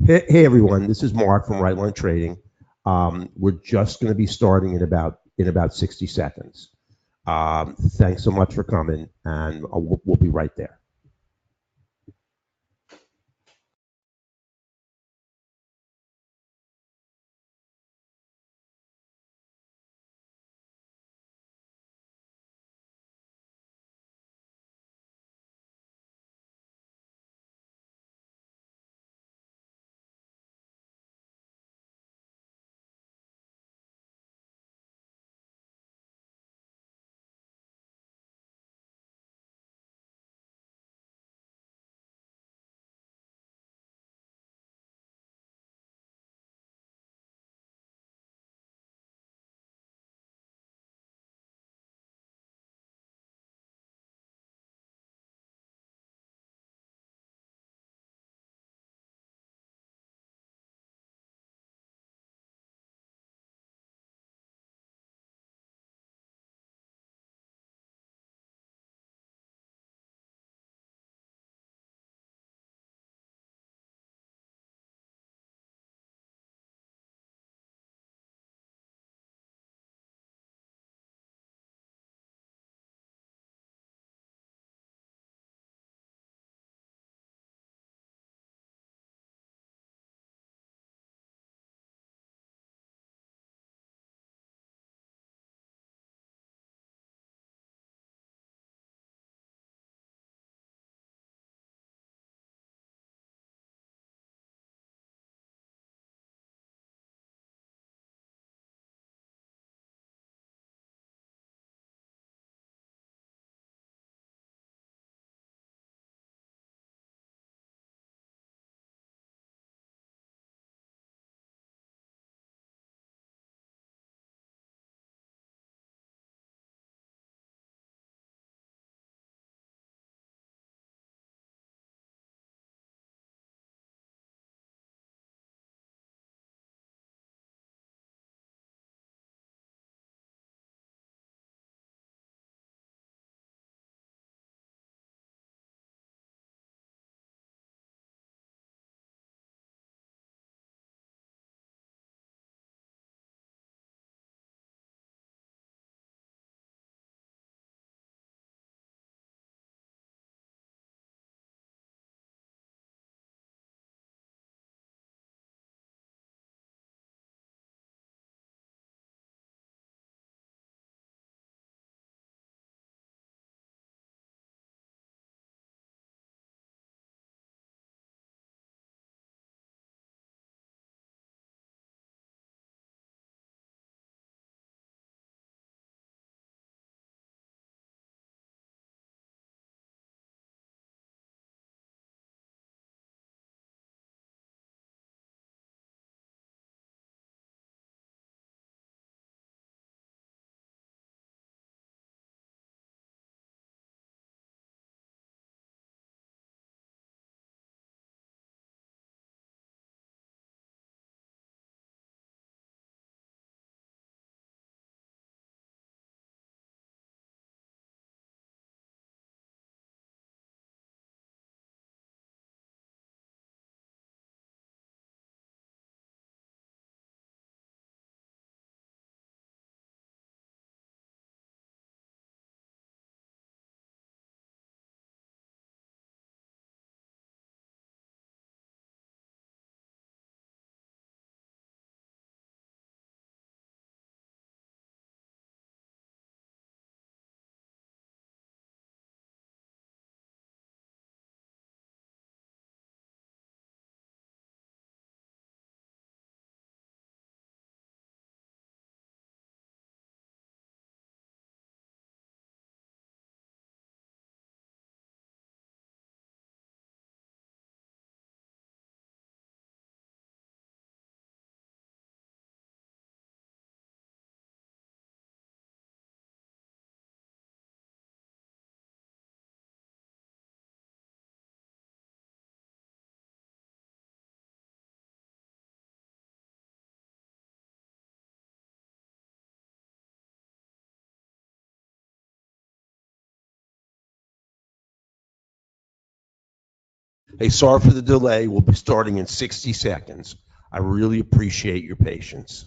Hey everyone, this is Mark from Right Line Trading. We're just going to be starting in about 60 seconds. Thanks so much for coming, and we'll be right there. Hey, sorry for the delay. We'll be starting in 60 seconds. I really appreciate your patience.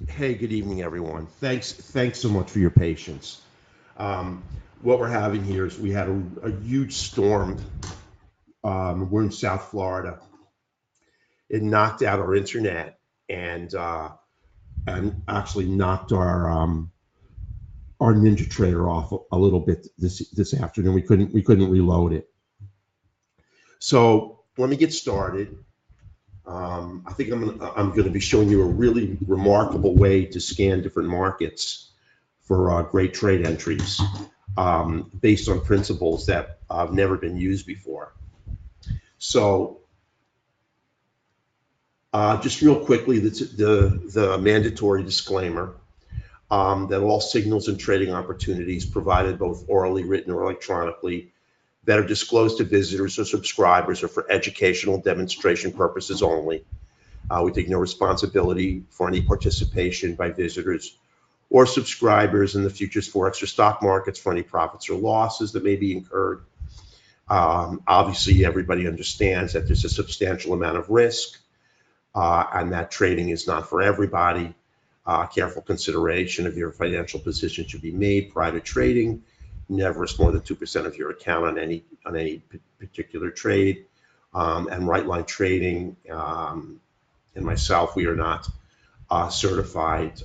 Hey, good evening, everyone. Thanks so much for your patience. What we're having here is we had a huge storm. We're in South Florida. It knocked out our internet and actually knocked our Ninja Trader off a little bit this afternoon. We couldn't reload it. So let me get started. I think I'm gonna be showing you a really remarkable way to scan different markets for great trade entries based on principles that have never been used before. So just real quickly, the mandatory disclaimer that all signals and trading opportunities provided both orally, written, or electronically that are disclosed to visitors or subscribers are for educational demonstration purposes only. We take no responsibility for any participation by visitors or subscribers in the futures, forex, or stock markets for any profits or losses that may be incurred. Obviously, everybody understands that there's a substantial amount of risk and that trading is not for everybody. Careful consideration of your financial position should be made prior to trading. Never risk more than 2% of your account on any particular trade. And right line trading and myself, we are not certified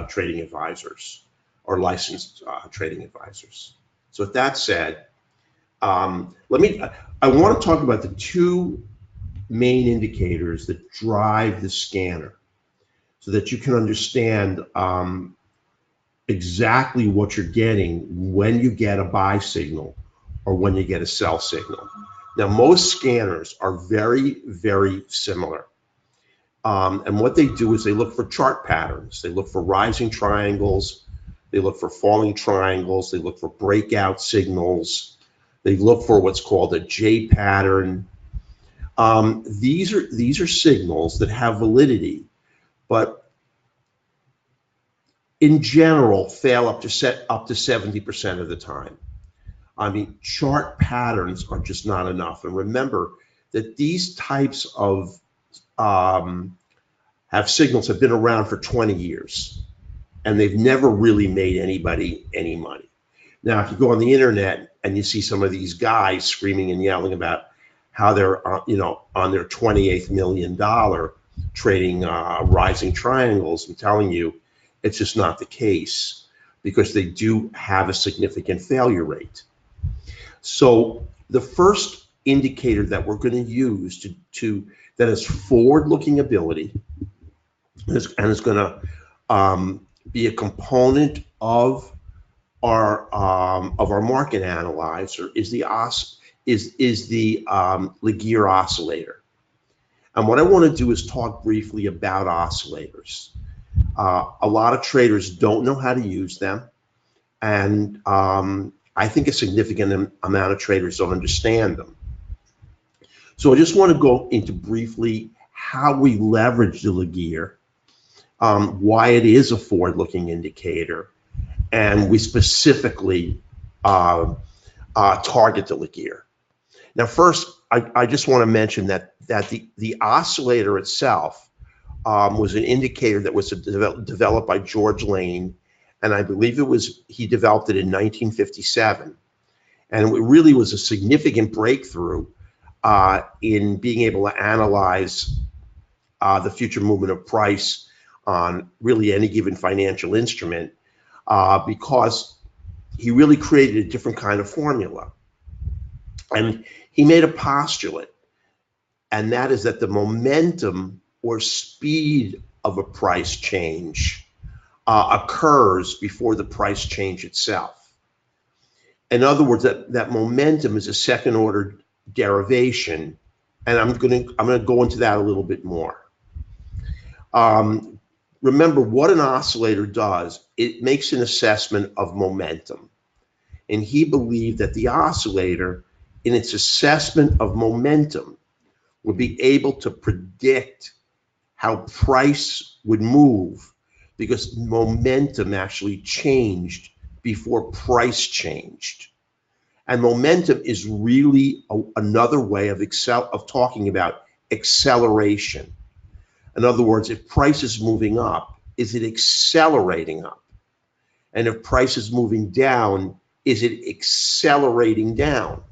trading advisors or licensed trading advisors. So with that said, I want to talk about the two main indicators that drive the scanner so that you can understand exactly what you're getting when you get a buy signal or when you get a sell signal. Now, most scanners are very, very similar. And what they do is they look for chart patterns. They look for rising triangles. They look for falling triangles. They look for breakout signals. They look for what's called a J pattern. These are signals that have validity, but in general fail up to 70% of the time. I mean, chart patterns are just not enough. And remember that these types of signals have been around for 20 years, and they've never really made anybody any money. Now, if you go on the internet and you see some of these guys screaming and yelling about how they're, on their $28 million trading rising triangles, I'm telling you, it's just not the case because they do have a significant failure rate. So the first indicator that we're going to use that is forward-looking ability and is going to be a component of our market analyzer is the Laguerre oscillator. And what I want to do is talk briefly about oscillators. A lot of traders don't know how to use them, and I think a significant amount of traders don't understand them. So I just want to go into briefly how we leverage the Laguerre, why it is a forward-looking indicator, and we specifically target the Laguerre. Now, first, I just want to mention that the oscillator itself was an indicator that was developed by George Lane, and I believe he developed it in 1957. And it really was a significant breakthrough in being able to analyze the future movement of price on really any given financial instrument because he really created a different kind of formula. And he made a postulate, and that is that the momentum or speed of a price change occurs before the price change itself. In other words, that momentum is a second order derivation, and I'm gonna go into that a little bit more. Remember what an oscillator does. It makes an assessment of momentum, and he believed that the oscillator, in its assessment of momentum, would be able to predict how price would move because momentum actually changed before price changed. And momentum is really another way of talking about acceleration. In other words, if price is moving up, is it accelerating up? And if price is moving down, is it accelerating down?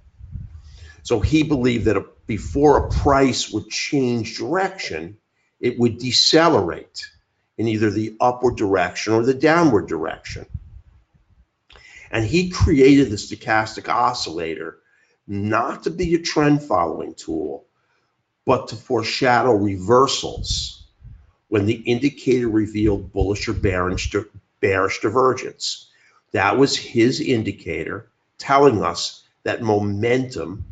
So he believed that before a price would change direction, it would decelerate in either the upward direction or the downward direction. And he created the stochastic oscillator not to be a trend following tool, but to foreshadow reversals when the indicator revealed bullish or bearish divergence. That was his indicator telling us that momentum,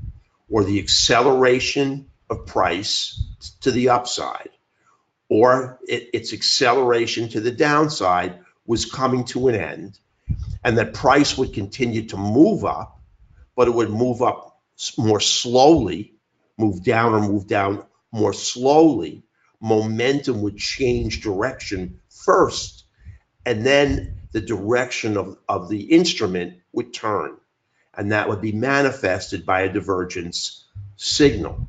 or the acceleration of price to the upside, or its acceleration to the downside, was coming to an end, and that price would continue to move up, but it would move up more slowly, move down or move down more slowly. Momentum would change direction first, and then the direction of the instrument would turn, and that would be manifested by a divergence signal.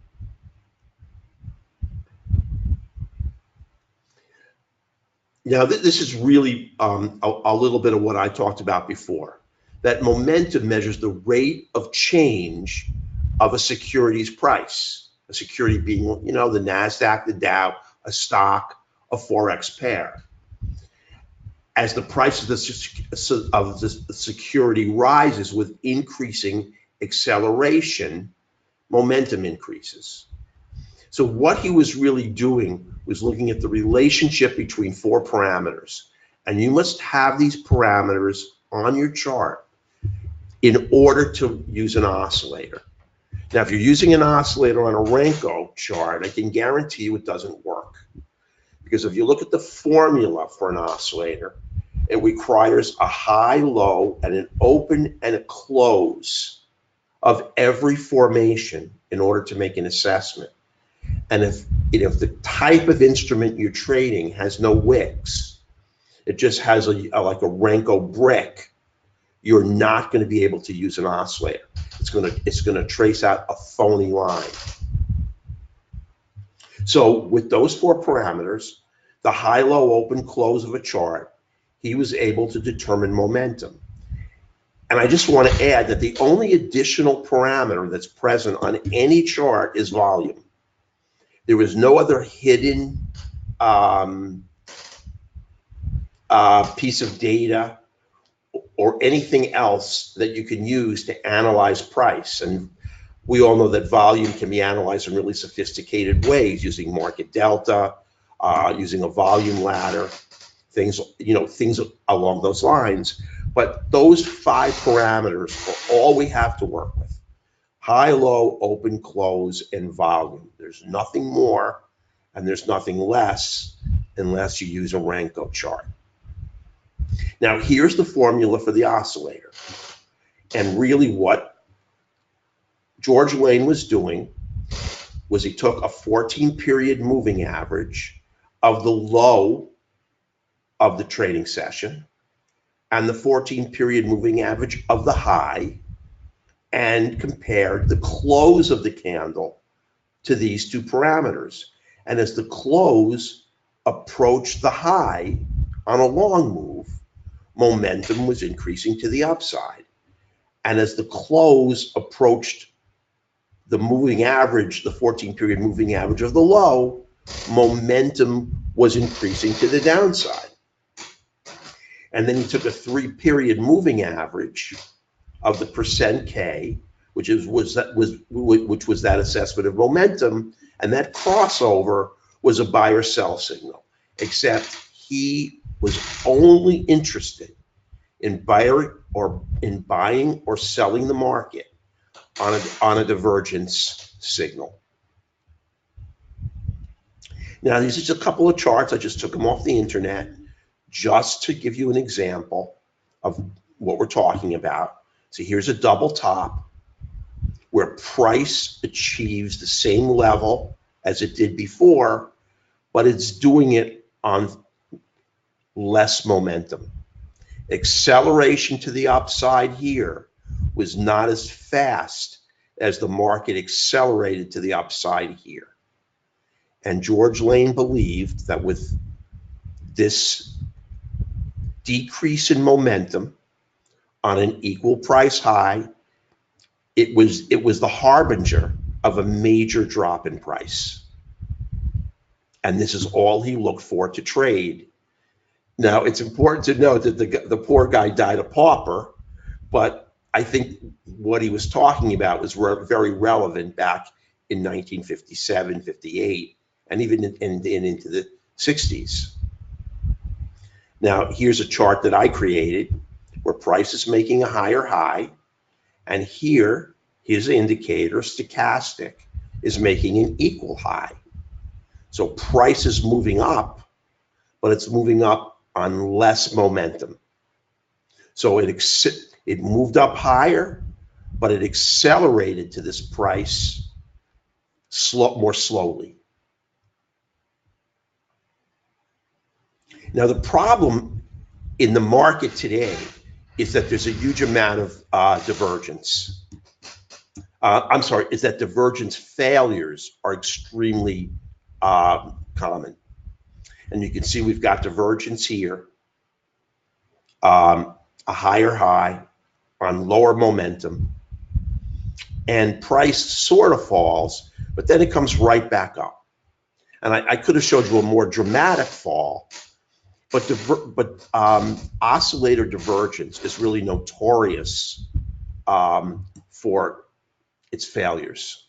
Now, this is really a little bit of what I talked about before. That momentum measures the rate of change of a security's price. A security being, the NASDAQ, the Dow, a stock, a Forex pair. As the price of the security rises with increasing acceleration, momentum increases. So what he was really doing was looking at the relationship between four parameters. And you must have these parameters on your chart in order to use an oscillator. Now, if you're using an oscillator on a Renko chart, I can guarantee you it doesn't work. Because if you look at the formula for an oscillator, it requires a high, low, and an open and a close of every formation in order to make an assessment. And if the type of instrument you're trading has no wicks, it just has like a Renko brick, you're not going to be able to use an oscillator. It's going to trace out a phony line. So with those four parameters, the high, low, open, close of a chart, he was able to determine momentum. And I just want to add that the only additional parameter that's present on any chart is volume. There is no other hidden piece of data or anything else that you can use to analyze price. And we all know that volume can be analyzed in really sophisticated ways, using market delta, using a volume ladder, things along those lines. But those five parameters are all we have to work with: high, low, open, close, and volume. There's nothing more and there's nothing less unless you use a Renko chart. Now, here's the formula for the oscillator. And really what George Lane was doing was he took a 14-period moving average of the low of the trading session and the 14-period moving average of the high, and compared the close of the candle to these two parameters. And as the close approached the high on a long move, momentum was increasing to the upside. And as the close approached the moving average, the 14-period moving average of the low, momentum was increasing to the downside. And then he took a 3-period moving average of the percent K, which was that assessment of momentum, and that crossover was a buy or sell signal. Except he was only interested in buying or selling the market on a divergence signal. Now, these are just a couple of charts. I just took them off the internet just to give you an example of what we're talking about. So here's a double top where price achieves the same level as it did before, but it's doing it on less momentum. Acceleration to the upside here was not as fast as the market accelerated to the upside here. And George Lane believed that with this decrease in momentum on an equal price high, it was the harbinger of a major drop in price. And this is all he looked for to trade. Now, it's important to note that the poor guy died a pauper, but I think what he was talking about was very relevant back in 1957, 58, and even into the 60s. Now, here's a chart that I created where price is making a higher high, and here his indicator, stochastic, is making an equal high. So price is moving up, but it's moving up on less momentum. So it moved up higher, but it accelerated to this price more slowly. Now, the problem in the market today is that there's a huge amount of divergence. Is that divergence failures are extremely common. And you can see we've got divergence here, a higher high on lower momentum, and price sort of falls, but then it comes right back up. And I could have showed you a more dramatic fall, but oscillator divergence is really notorious for its failures.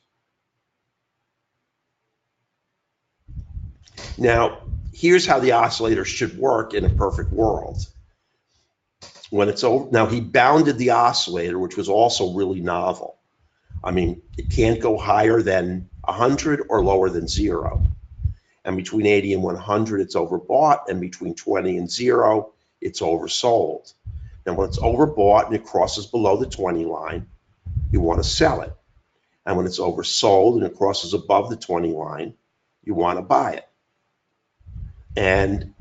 Now, here's how the oscillator should work in a perfect world. When it's over, now he bounded the oscillator, which was also really novel. I mean, it can't go higher than 100 or lower than 0. And between 80 and 100, it's overbought, and between 20 and 0, it's oversold. Now, when it's overbought and it crosses below the 20 line, you want to sell it. And when it's oversold and it crosses above the 20 line, you want to buy it. And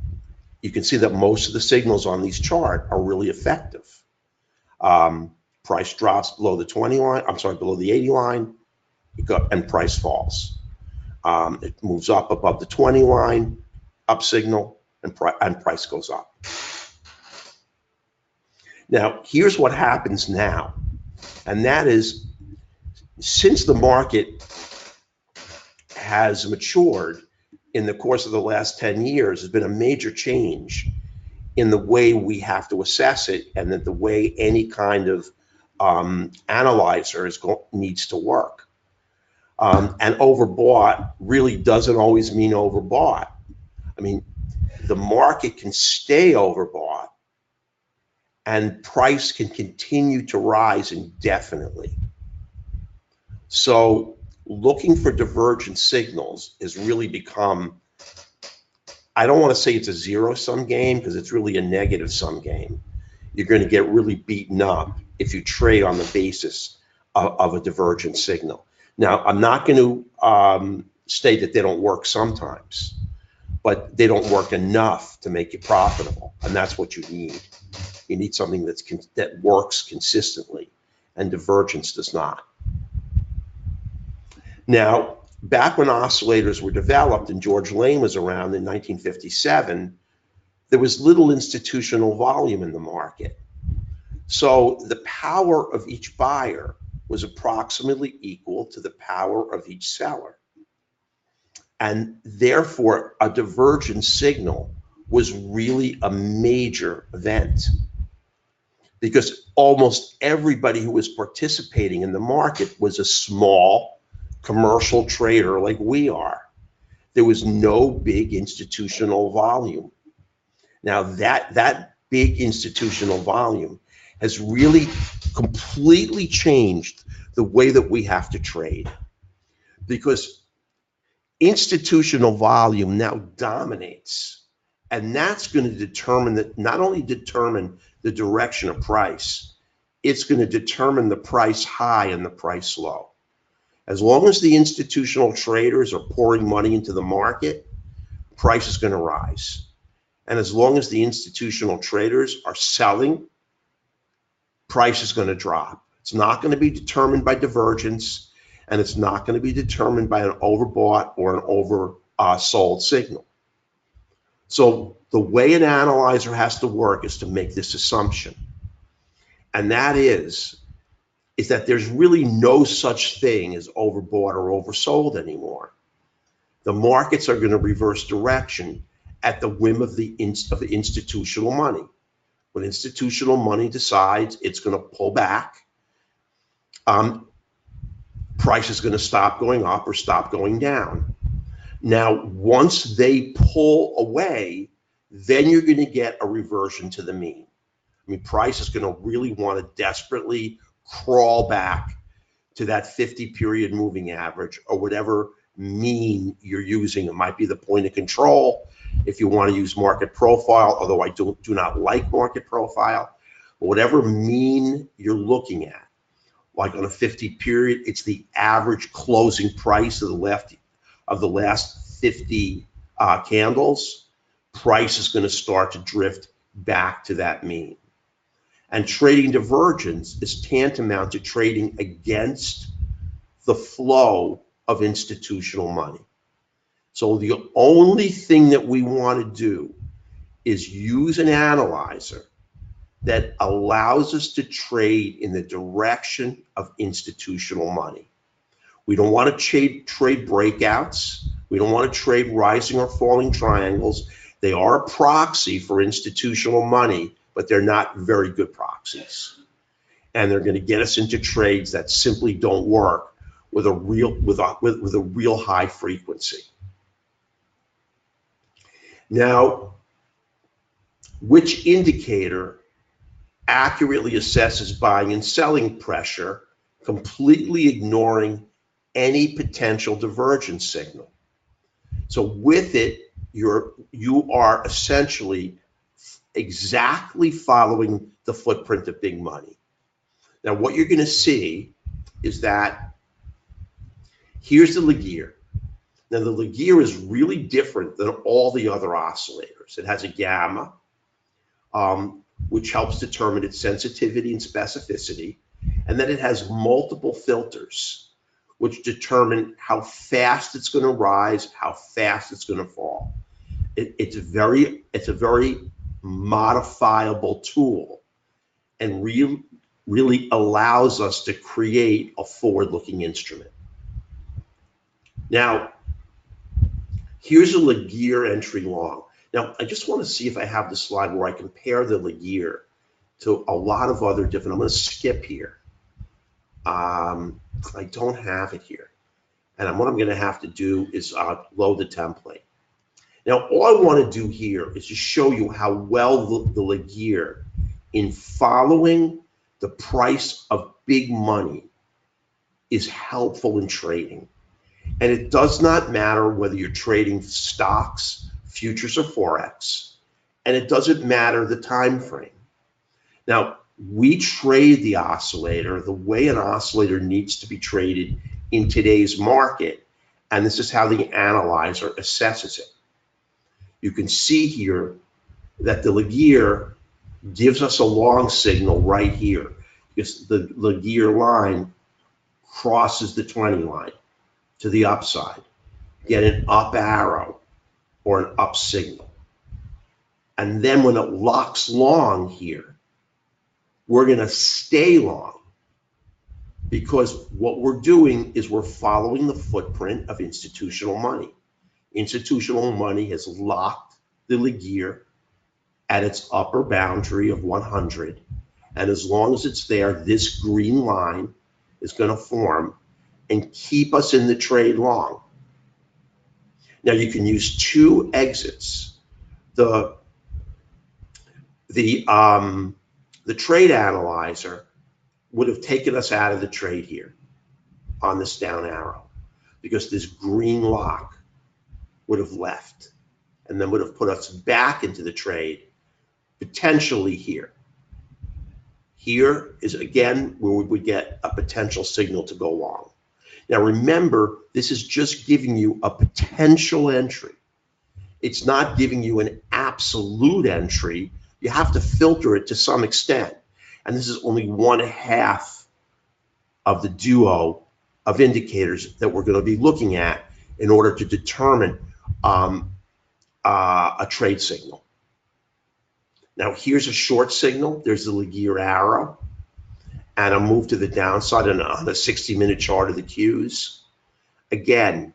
you can see that most of the signals on these charts are really effective. Price drops below the 20 line, below the 80 line, and price falls. It moves up above the 20 line, up signal, and price goes up. Now, here's what happens now, and that is, since the market has matured in the course of the last 10 years, there's been a major change in the way we have to assess it, and that the way any kind of analyzer needs to work. And overbought really doesn't always mean overbought. I mean, the market can stay overbought and price can continue to rise indefinitely. So looking for divergent signals has really become, I don't want to say it's a zero-sum game, because it's really a negative-sum game. You're going to get really beaten up if you trade on the basis of a divergent signal. Now, I'm not going to state that they don't work sometimes, but they don't work enough to make you profitable, and that's what you need. You need something that works consistently, and divergence does not. Now, back when oscillators were developed and George Lane was around in 1957, there was little institutional volume in the market. So the power of each buyer was approximately equal to the power of each seller. And therefore, a divergent signal was really a major event, because almost everybody who was participating in the market was a small commercial trader like we are. There was no big institutional volume. Now, that big institutional volume has really completely changed the way that we have to trade, because institutional volume now dominates, and that's going to determine that, not only determine the direction of price, it's going to determine the price high and the price low. As long as the institutional traders are pouring money into the market, price is going to rise. And as long as the institutional traders are selling, price is going to drop. It's not going to be determined by divergence, and it's not going to be determined by an overbought or an oversold signal. So the way an analyzer has to work is to make this assumption. And that is that there's really no such thing as overbought or oversold anymore. The markets are going to reverse direction at the whim of the institutional money. When institutional money decides it's going to pull back, price is going to stop going up or stop going down. Now, once they pull away, then you're going to get a reversion to the mean. I mean, price is going to really want to desperately crawl back to that 50-period moving average or whatever mean you're using. It might be the point of control if you want to use market profile, although I do not like market profile. But whatever mean you're looking at, like on a 50-period, it's the average closing price of the last 50 candles. Price is going to start to drift back to that mean. And trading divergence is tantamount to trading against the flow of institutional money. So the only thing that we want to do is use an analyzer that allows us to trade in the direction of institutional money. We don't want to trade breakouts. We don't want to trade rising or falling triangles. They are a proxy for institutional money, but they're not very good proxies. And they're going to get us into trades that simply don't work with a real high frequency. Now, which indicator accurately assesses buying and selling pressure, completely ignoring any potential divergence signal? So with it, you are essentially exactly following the footprint of big money. Now, what you're going to see is that here's the Laguerre. Now, the Laguerre is really different than all the other oscillators. It has a gamma, which helps determine its sensitivity and specificity, and then it has multiple filters, which determine how fast it's going to rise, how fast it's going to fall. It's a very modifiable tool, and really allows us to create a forward-looking instrument. Now, here's a Laguerre entry long. Now, I just want to see if I have the slide where I compare the Laguerre to a lot of other different. I'm going to skip here. I don't have it here. And what I'm going to have to do is load the template. Now, all I want to do here is to show you how well the Laguerre, in following the price of big money, is helpful in trading. And it does not matter whether you're trading stocks, futures, or Forex, and it doesn't matter the time frame. Now, we trade the oscillator the way an oscillator needs to be traded in today's market, and this is how the analyzer assesses it. You can see here that the Laguerre gives us a long signal right here because the Laguerre line crosses the 20 line to the upside, get an up arrow or an up signal. And then when it locks long here, we're going to stay long because what we're doing is we're following the footprint of institutional money. Institutional money has locked the Laguerre at its upper boundary of 100. And as long as it's there, this green line is going to form and keep us in the trade long. Now, you can use two exits. The trade analyzer would have taken us out of the trade here on this down arrow because this green lock would have left and then would have put us back into the trade potentially here. Here is again where we would get a potential signal to go long. Now remember, this is just giving you a potential entry. It's not giving you an absolute entry. You have to filter it to some extent. And this is only 1/2 of the duo of indicators that we're going to be looking at in order to determine a trade signal. Now here's a short signal. There's the Laguerre arrow, and I'll move to the downside on the 60-minute chart of the Qs. Again,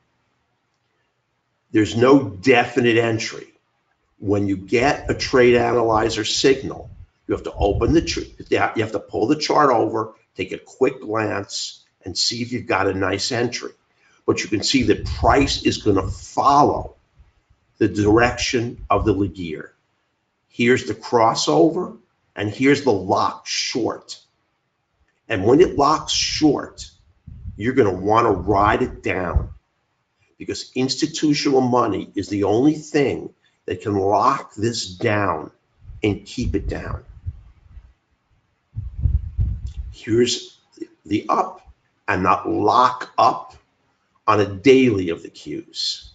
there's no definite entry. When you get a trade analyzer signal, you have to open you have to pull the chart over, take a quick glance, and see if you've got a nice entry. But you can see that price is going to follow the direction of the Laguerre. Here's the crossover, and here's the lock short. And when it locks short, you're going to want to ride it down, because institutional money is the only thing that can lock this down and keep it down. Here's the up and that lock up on a daily of the Qs.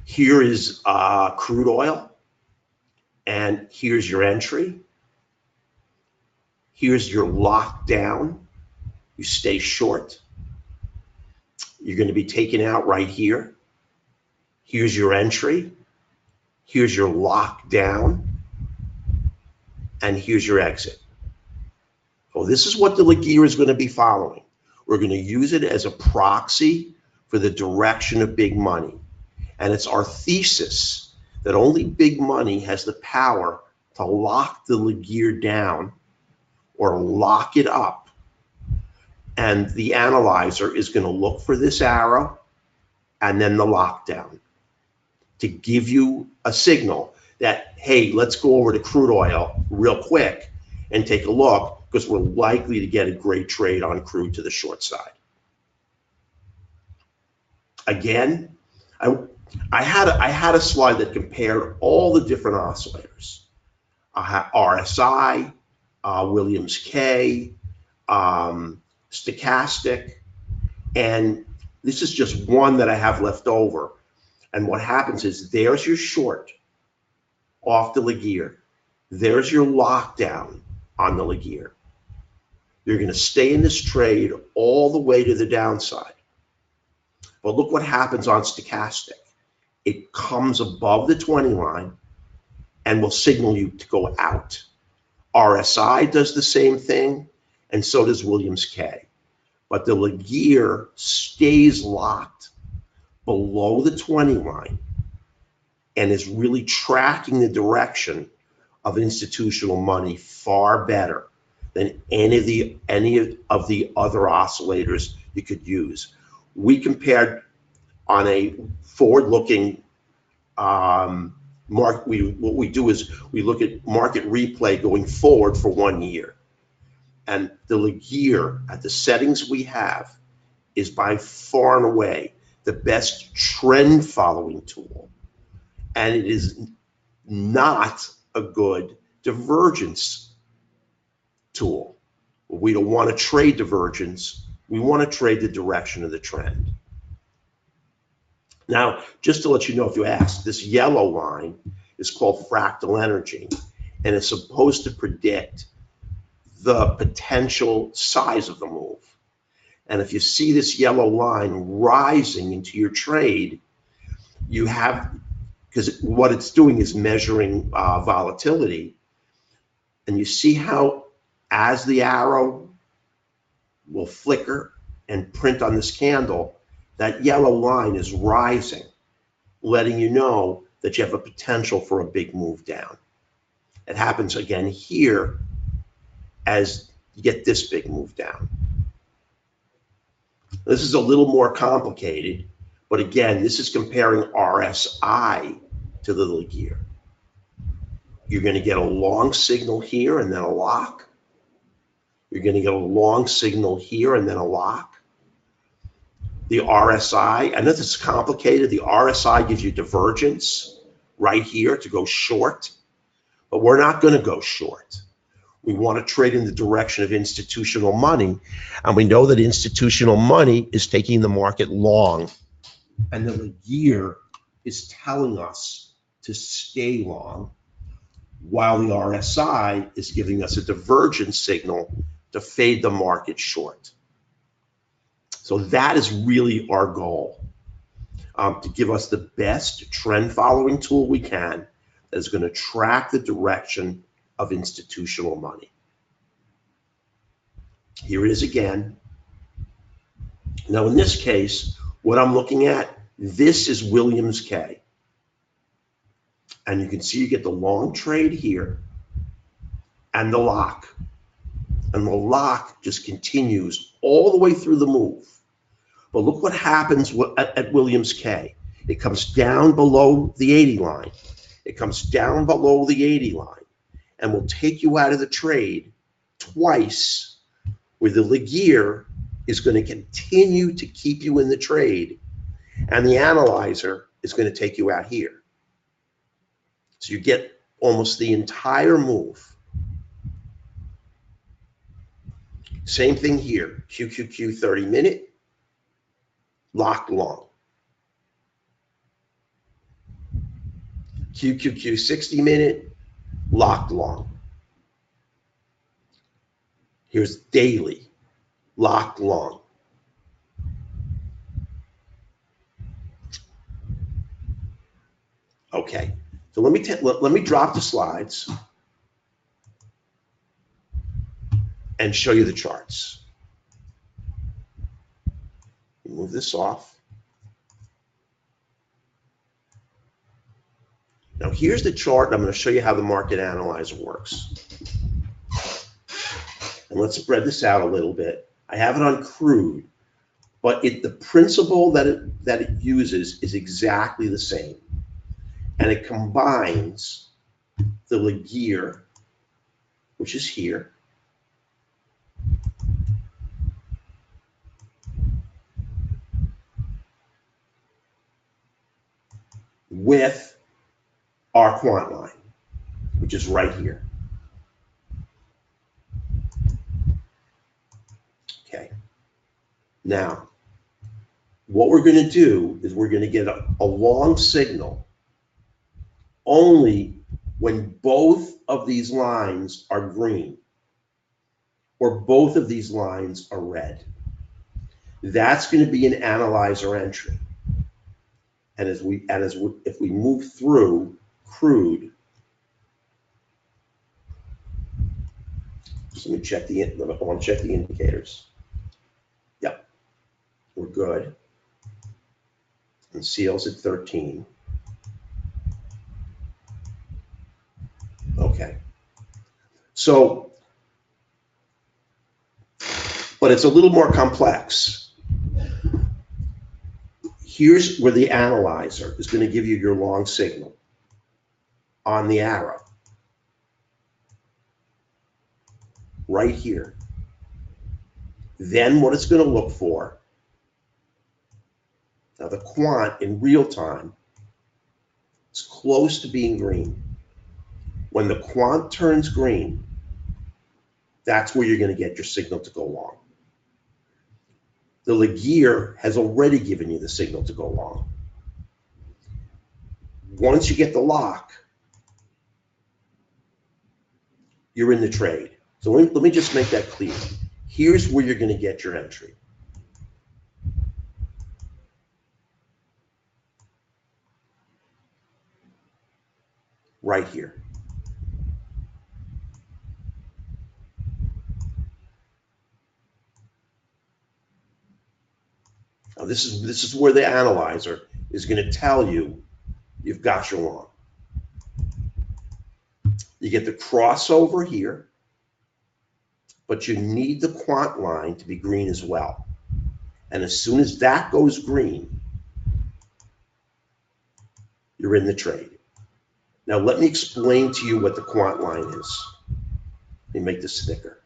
Here is crude oil, and here's your entry. Here's your lockdown. You stay short. You're going to be taken out right here. Here's your entry. Here's your lockdown. And here's your exit. So this is what the Laguerre is going to be following. We're going to use it as a proxy for the direction of big money. And it's our thesis that only big money has the power to lock the Laguerre down or lock it up. And the analyzer is going to look for this arrow and then the lockdown to give you a signal that, hey, let's go over to crude oil real quick and take a look, because we're likely to get a great trade on crude to the short side. Again, I had a slide that compared all the different oscillators. I had RSI, Williams K, stochastic, and this is just one that I have left over. And what happens is there's your short off the Laguerre. There's your lockdown on the Laguerre. You're going to stay in this trade all the way to the downside. But look what happens on stochastic. It comes above the 20 line and will signal you to go out. RSI does the same thing, and so does Williams K. But the Laguerre stays locked below the 20 line and is really tracking the direction of institutional money far better than any of the other oscillators you could use. We compared on a forward-looking what we do is we look at market replay going forward for 1 year. And the Laguerre at the settings we have is by far and away the best trend following tool. And it is not a good divergence tool. We don't want to trade divergence. We want to trade the direction of the trend. Now, just to let you know, if you ask, this yellow line is called Fractal Energy, and it's supposed to predict the potential size of the move. And if you see this yellow line rising into your trade, you have, because what it's doing is measuring volatility, and you see how as the arrow will flicker and print on this candle, that yellow line is rising, letting you know that you have a potential for a big move down. It happens again here as you get this big move down. This is a little more complicated, but again, this is comparing RSI to the Laguerre. You're going to get a long signal here and then a lock. You're going to get a long signal here and then a lock. The RSI, I know this is complicated. The RSI gives you divergence right here to go short, but we're not going to go short. We want to trade in the direction of institutional money, and we know that institutional money is taking the market long, and the Laguerre is telling us to stay long, while the RSI is giving us a divergence signal to fade the market short. So that is really our goal. to give us the best trend following tool we can that is going to track the direction of institutional money. Here it is again. Now in this case, what I'm looking at, this is Williams K. And you can see you get the long trade here and the lock. And the lock just continues all the way through the move. But look what happens at Williams K. It comes down below the 80 line. It comes down below the 80 line and will take you out of the trade twice, where the Laguerre is going to continue to keep you in the trade and the analyzer is going to take you out here. So you get almost the entire move. Same thing here, QQQ 30 minute, locked long. QQQ 60 minute, locked long. Here's daily, locked long. Okay, so let me drop the slides and show you the charts. Move this off. Now here's the chart, and I'm going to show you how the market analyzer works. And let's spread this out a little bit. I have it on crude, but the principle that it uses is exactly the same. And it combines the Laguerre, which is here, with our quant line, which is right here. Okay. Now, what we're going to do is we're going to get a long signal only when both of these lines are green or both of these lines are red. That's going to be an analyzer entry. And if we move through crude, just let me check I want to check the indicators. Yep, we're good. And CL's at 13. Okay. So, but it's a little more complex. Here's where the analyzer is going to give you your long signal on the arrow. Right here. Then what it's going to look for, now the quant in real time is close to being green. When the quant turns green, that's where you're going to get your signal to go long. The Laguerre has already given you the signal to go long. Once you get the lock, you're in the trade. So let me just make that clear. Here's where you're going to get your entry. Right here. Now this is where the analyzer is going to tell you you've got your long. You get the crossover here, but you need the quant line to be green as well. And as soon as that goes green, you're in the trade. Now let me explain to you what the quant line is. Let me make this thicker.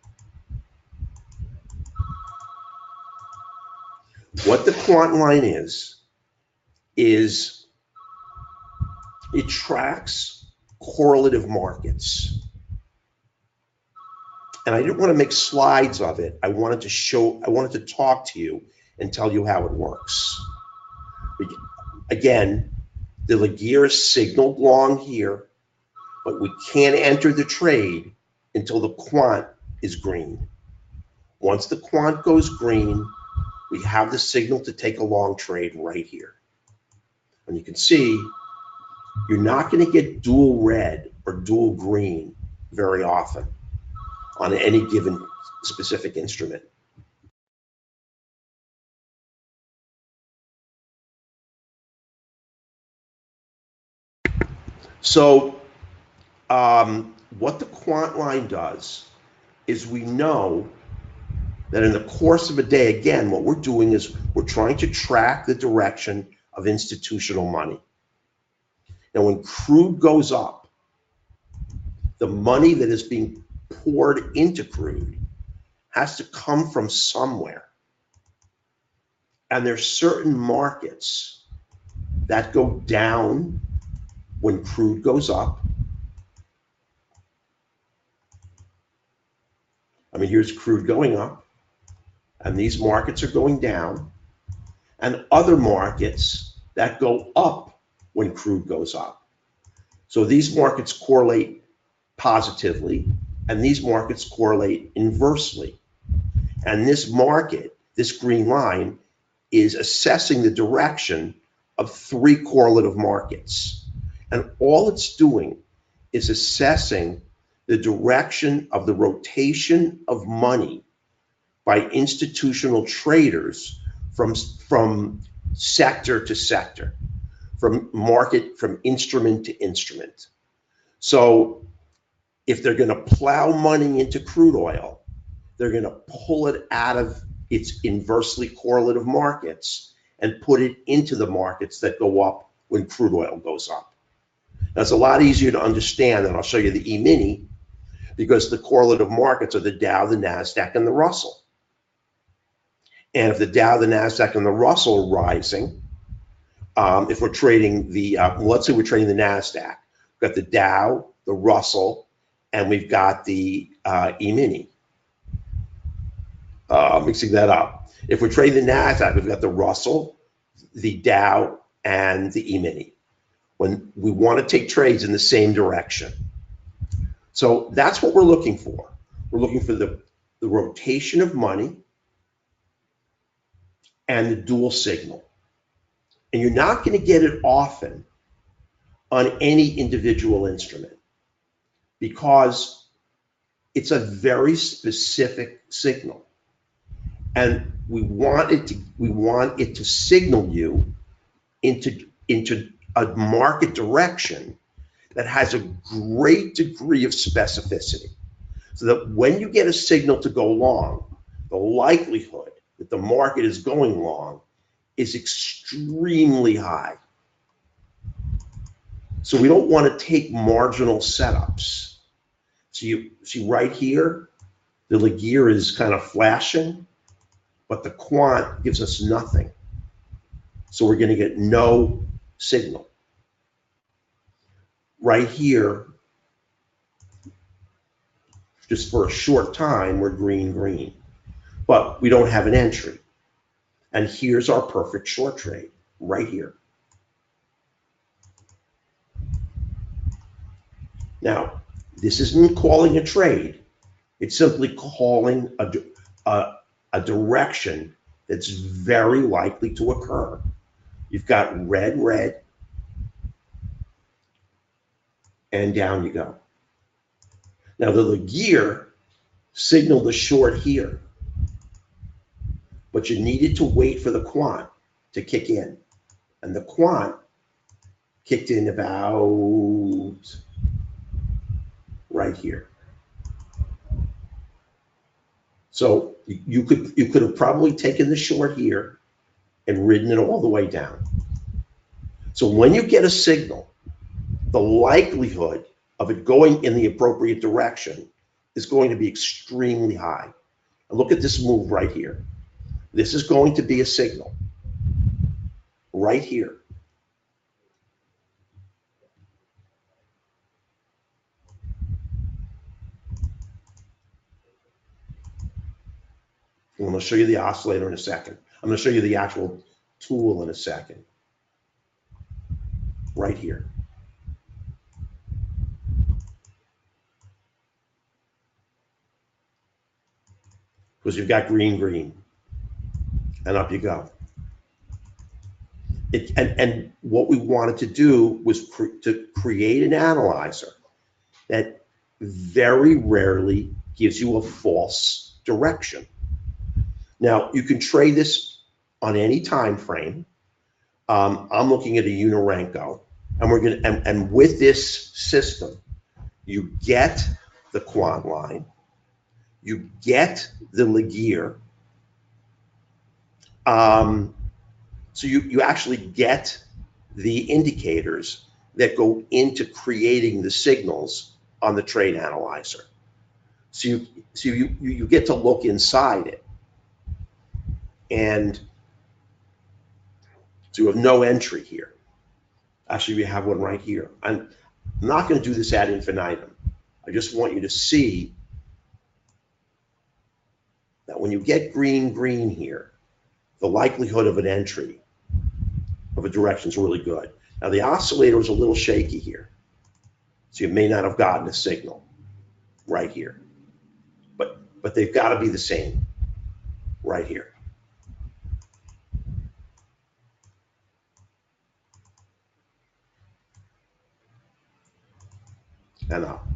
What the quant line is it tracks correlative markets. And I didn't want to make slides of it. I wanted to talk to you and tell you how it works. Again, the Laguerre is signaled long here, but we can't enter the trade until the quant is green. Once the quant goes green, we have the signal to take a long trade right here. And you can see you're not going to get dual red or dual green very often on any given specific instrument. So what the quant line does is we know that in the course of a day, again, what we're doing is we're trying to track the direction of institutional money. Now, when crude goes up, the money that is being poured into crude has to come from somewhere. And there's certain markets that go down when crude goes up. I mean, here's crude going up, and these markets are going down, and other markets that go up when crude goes up. So these markets correlate positively, and these markets correlate inversely. And this market, this green line, is assessing the direction of three correlative markets. And all it's doing is assessing the direction of the rotation of money by institutional traders from sector to sector, from instrument to instrument. So if they're going to plow money into crude oil, they're going to pull it out of its inversely correlative markets and put it into the markets that go up when crude oil goes up. That's a lot easier to understand, and I'll show you the E-mini, because the correlative markets are the Dow, the NASDAQ, and the Russell. And if the Dow, the NASDAQ, and the Russell are rising, if we're trading let's say we're trading the NASDAQ, we've got the Dow, the Russell, and we've got the E-mini. Mixing that up. If we're trading the NASDAQ, we've got the Russell, the Dow, and the E-mini. When we want to take trades in the same direction. So that's what we're looking for. We're looking for the rotation of money and the dual signal. And you're not going to get it often on any individual instrument because it's a very specific signal. And we want it to signal you into a market direction that has a great degree of specificity, so that when you get a signal to go long, the likelihood that the market is going long is extremely high. So we don't want to take marginal setups. So you see right here, the Laguerre is kind of flashing, but the Quant gives us nothing. So we're going to get no signal. Right here, just for a short time, we're green, green, but we don't have an entry. And here's our perfect short trade right here. Now, this isn't calling a trade. It's simply calling a direction that's very likely to occur. You've got red, red, and down you go. Now, the Laguerre signaled the short here, but you needed to wait for the Quant to kick in. And the Quant kicked in about right here. So you could have probably taken the short here and ridden it all the way down. So when you get a signal, the likelihood of it going in the appropriate direction is going to be extremely high. And look at this move right here. This is going to be a signal right here. I'm going to show you the oscillator in a second. I'm going to show you the actual tool in a second. Right here. Because you've got green, green. And up you go. And what we wanted to do was to create an analyzer that very rarely gives you a false direction. Now, you can trade this on any time frame. I'm looking at a Unirenko, and we're gonna and with this system, you get the quant line, you get the Laguerre. So you actually get the indicators that go into creating the signals on the trade analyzer. So you get to look inside it, and so you have no entry here. Actually, we have one right here. I'm not going to do this ad infinitum. I just want you to see that when you get green here, the likelihood of an entry of a direction is really good. Now the oscillator is a little shaky here, so you may not have gotten a signal right here, but they've got to be the same right here. And up.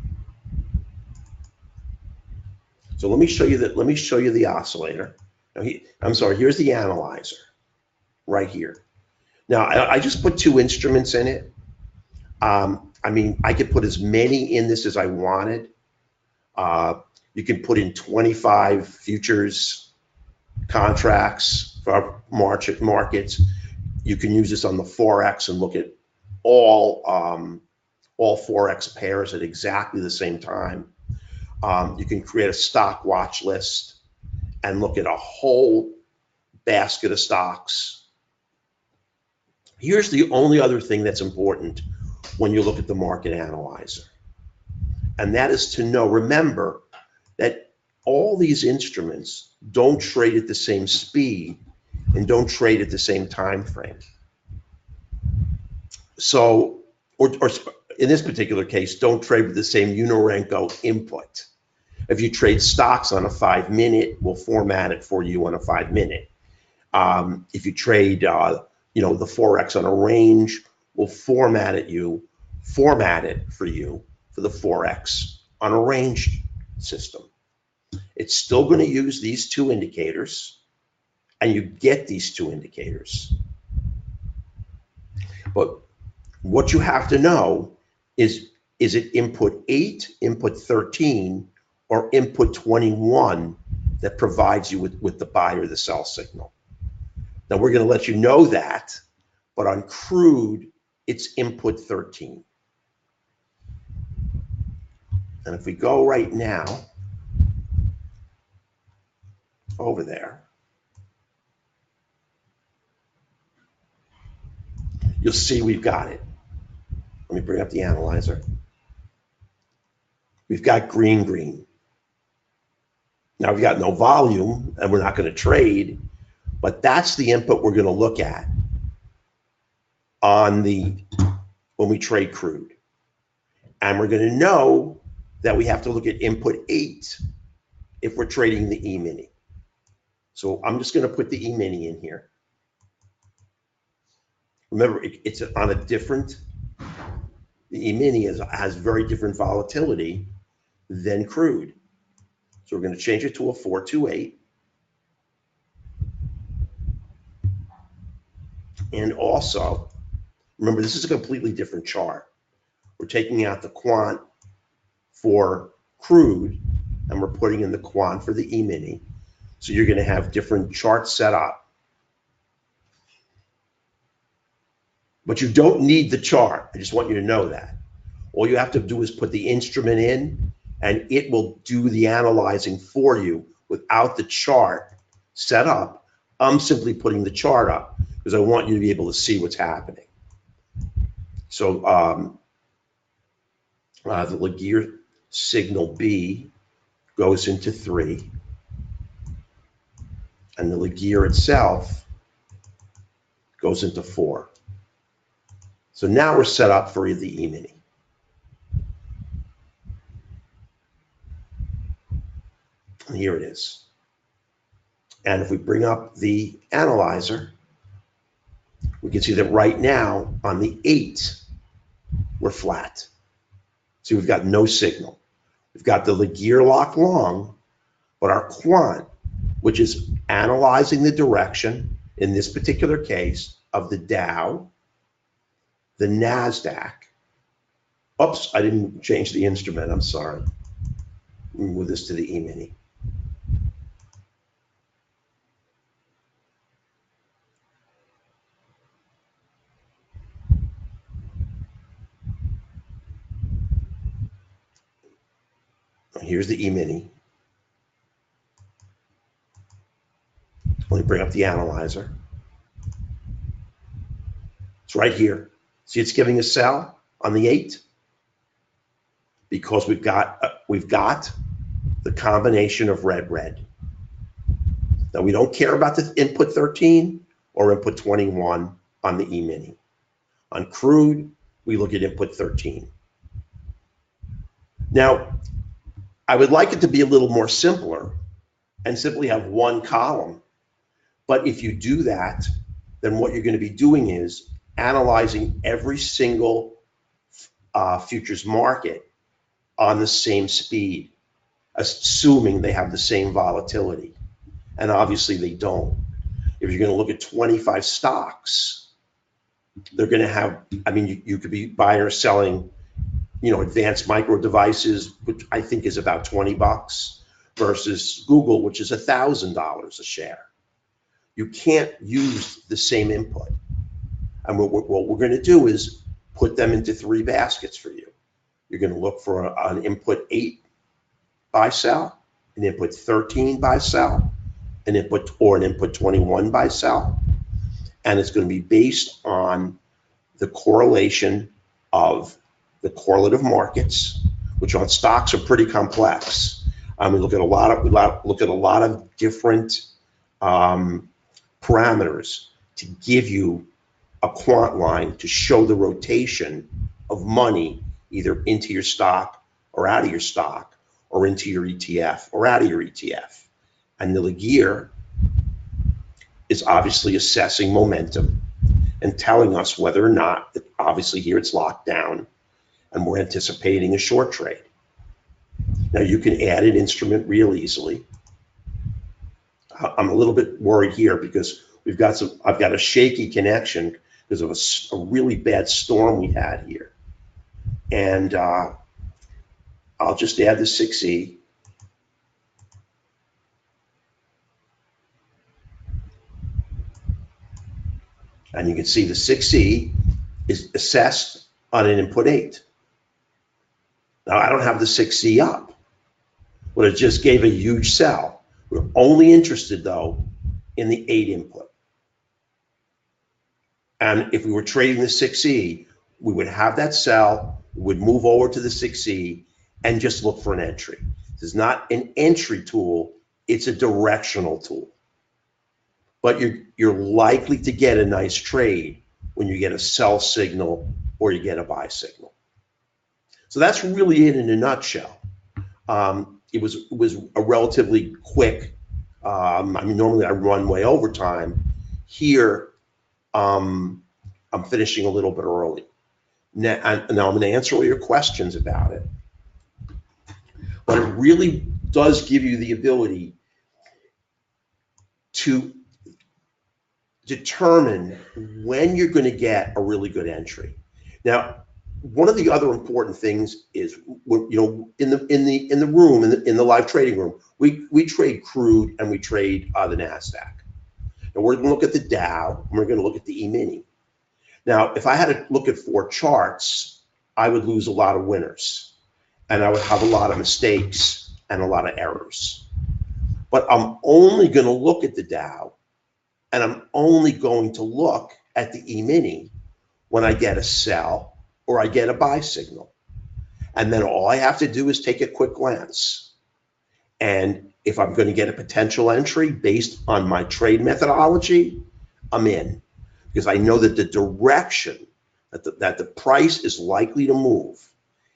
So let me show you that. Let me show you the oscillator. Now I'm sorry. Here's the analyzer right here. Now I just put two instruments in it. I mean, I could put as many in this as I wanted. You can put in 25 futures contracts for markets. You can use this on the Forex and look at all Forex pairs at exactly the same time. You can create a stock watch list and look at a whole basket of stocks. Here's the only other thing that's important when you look at the market analyzer, and that is to know, remember that all these instruments don't trade at the same speed and don't trade at the same time frame. So, or in this particular case, don't trade with the same Unirenko input. If you trade stocks on a 5-minute, we'll format it for you on a 5-minute. If you trade, the Forex on a range, we'll format it for you for the Forex on a range system. It's still going to use these two indicators, and you get these two indicators. But what you have to know is it input 8, input 13, or input 21 that provides you with the buy or the sell signal? Now we're going to let you know that, but on crude, it's input 13. And if we go right now over there, you'll see we've got it. Let me bring up the analyzer. We've got green. Now we've got no volume and we're not going to trade, but that's the input we're going to look at when we trade crude. And we're going to know that we have to look at input 8 if we're trading the E-mini. So I'm just going to put the E-mini in here. Remember, it's on a different, the E-mini has very different volatility than crude. So we're going to change it to a 428. And also, remember, this is a completely different chart. We're taking out the quant for crude, and we're putting in the quant for the E-mini. So you're going to have different charts set up. But you don't need the chart. I just want you to know that. All you have to do is put the instrument in, and it will do the analyzing for you without the chart set up. I'm simply putting the chart up because I want you to be able to see what's happening. So the Laguerre signal B goes into 3, and the Laguerre itself goes into 4. So now we're set up for the E-mini. And here it is. And if we bring up the analyzer, We can see that right now on the 8, we're flat. See, we've got no signal. We've got the Laguerre lock long, but our quant, which is analyzing the direction, in this particular case, of the Dow, the NASDAQ. Oops, I didn't change the instrument, I'm sorry. Let me move this to the E-mini. Here's the E-mini. Let me bring up the analyzer. It's right here. See, it's giving a sell on the 8 because we've got the combination of red. Now we don't care about the input 13 or input 21 on the E-mini. On crude, we look at input 13. Now, I would like it to be a little more simpler and simply have one column. But if you do that, then what you're going to be doing is analyzing every single futures market on the same speed, assuming they have the same volatility. And obviously they don't. If you're going to look at 25 stocks, they're going to have, I mean, you could be buying or selling, advanced micro devices, which I think is about $20 versus Google, which is $1,000 a share. You can't use the same input. And what we're going to do is put them into 3 baskets for you. You're going to look for an input 8 buy sell, an input 13 buy sell, an input 21 buy sell. And it's going to be based on the correlation of the correlative markets, which on stocks are pretty complex. We look at a lot of different parameters to give you a quant line to show the rotation of money either into your stock or out of your stock, or into your ETF or out of your ETF. And the Laguerre is obviously assessing momentum and telling us whether or not, obviously here it's locked down and we're anticipating a short trade. Now you can add an instrument real easily. I'm a little bit worried here because I've got a shaky connection because of a really bad storm we had here. And I'll just add the 6E. And you can see the 6E is assessed on an input 8. Now I don't have the 6E up, but it just gave a huge sell. We're only interested though in the 8 input. And if we were trading the 6E, we would have that sell, we would move over to the 6E and just look for an entry. This is not an entry tool, it's a directional tool. But you're likely to get a nice trade when you get a sell signal or you get a buy signal. So that's really it in a nutshell. It was a relatively quick, I mean, normally I run way over time. Here, I'm finishing a little bit early. Now I'm going to answer all your questions about it. But it really does give you the ability to determine when you're going to get a really good entry. Now, one of the other important things is, in the room, in the live trading room, we trade crude and we trade the NASDAQ. And we're going to look at the Dow and we're going to look at the E-mini. Now, if I had to look at 4 charts, I would lose a lot of winners and I would have a lot of mistakes and a lot of errors. But I'm only going to look at the Dow and I'm only going to look at the E-mini when I get a sell or I get a buy signal. And then all I have to do is take a quick glance. And if I'm going to get a potential entry based on my trade methodology, I'm in. Because I know that the direction that the price is likely to move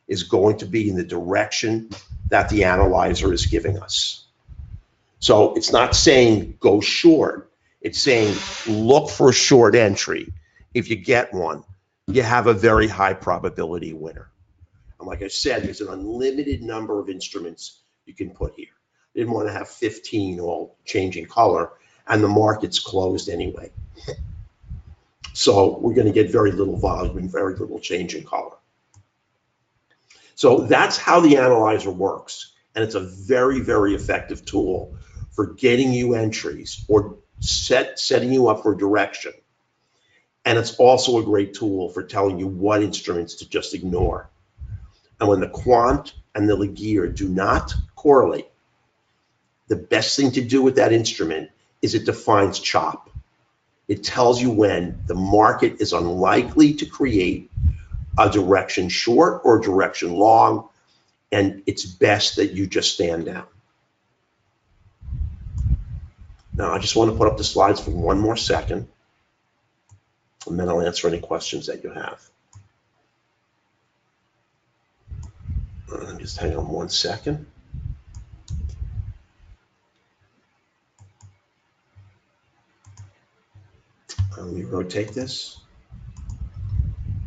is going to be in the direction that the analyzer is giving us. So it's not saying go short. It's saying look for a short entry. if you get one, you have a very high probability winner. And like I said, there's an unlimited number of instruments you can put here. I didn't want to have 15 all changing color, and the market's closed anyway. So we're going to get very little volume and very little change in color. So that's how the analyzer works. And it's a very, very effective tool for getting you entries or setting you up for direction. And it's also a great tool for telling you what instruments to just ignore. And when the Quant and the Laguerre do not correlate, the best thing to do with that instrument is it defines chop. It tells you when the market is unlikely to create a direction short or a direction long, and it's best that you just stand down. Now, I just want to put up the slides for one more second, and then I'll answer any questions that you have. Just hang on one second. Let me rotate this.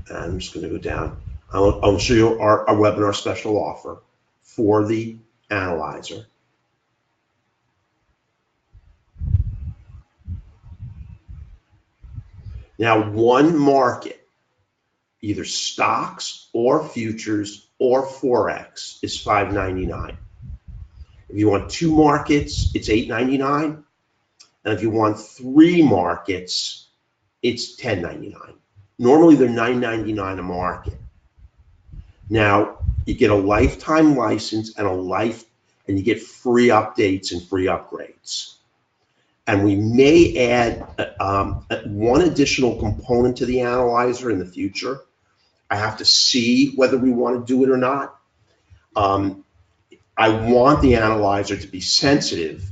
And I'm just going to go down. I'll show you our webinar special offer for the analyzer. Now, one market, either stocks or futures or Forex, is $5.99. If you want 2 markets, it's $8.99. And if you want 3 markets, it's $10.99. Normally, they're $9.99 a market. Now, you get a lifetime license and you get free updates and free upgrades. And we may add one additional component to the analyzer in the future. I have to see whether we want to do it or not. I want the analyzer to be sensitive,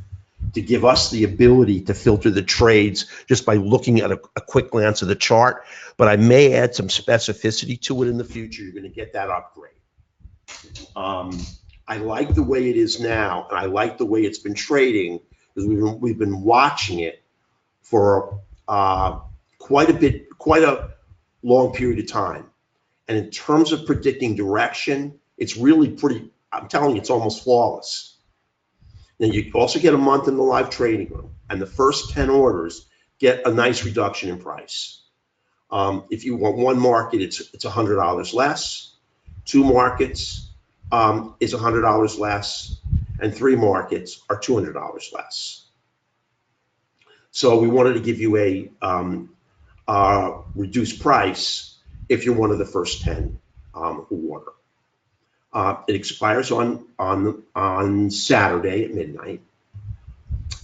to give us the ability to filter the trades just by looking at a quick glance of the chart. But I may add some specificity to it in the future. You're going to get that upgrade. I like the way it is now, and I like the way it's been trading, because we've been watching it for quite a long period of time. And in terms of predicting direction, it's really pretty, I'm telling you, it's almost flawless. Then you also get a month in the live trading room, and the first 10 orders get a nice reduction in price. If you want 1 market, it's $100 less. 2 markets is $100 less, and 3 markets are $200 less. So we wanted to give you a reduced price if you're one of the first 10 who order. It expires on Saturday at midnight.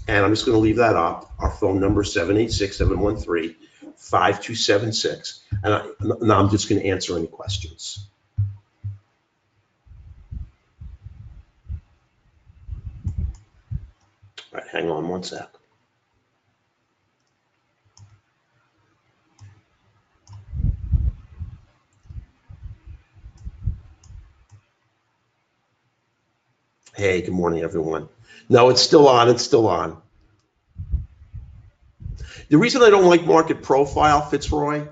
And I'm just going to leave that up. Our phone number is 786-713-5276. And now I'm just going to answer any questions. All right, hang on one sec. Hey, good morning, everyone. No, it's still on. It's still on. The reason I don't like market profile, Fitzroy,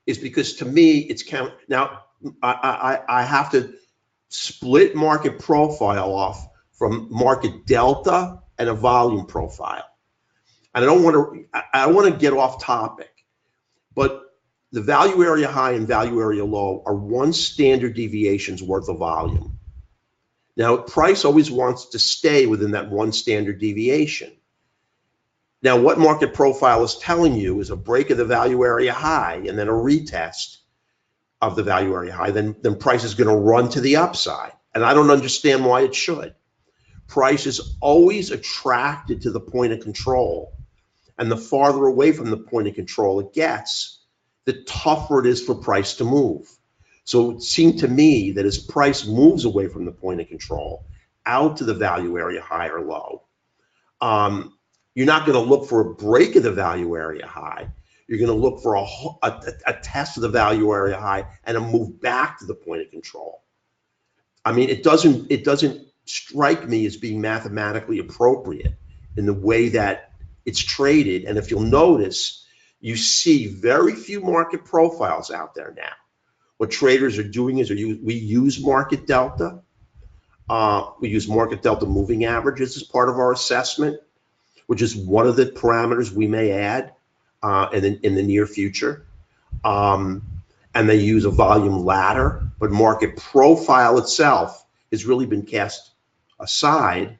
is because to me it's count. Now I have to split market profile off from market delta and a volume profile. And I don't want to get off topic, but the value area high and value area low are 1 standard deviation's worth of volume. Now, price always wants to stay within that 1 standard deviation. Now, what market profile is telling you is a break of the value area high and then a retest of the value area high, then price is going to run to the upside. And I don't understand why it should. Price is always attracted to the point of control. And the farther away from the point of control it gets, the tougher it is for price to move. So it seemed to me that as price moves away from the point of control out to the value area high or low, you're not going to look for a break of the value area high. You're going to look for a test of the value area high and a move back to the point of control. I mean, it doesn't strike me as being mathematically appropriate in the way that it's traded. And if you'll notice, You see very few market profiles out there now. What traders are doing is we use market delta. We use market delta moving averages as part of our assessment, which is one of the parameters we may add in the near future. And they use a volume ladder, but market profile itself has really been cast aside.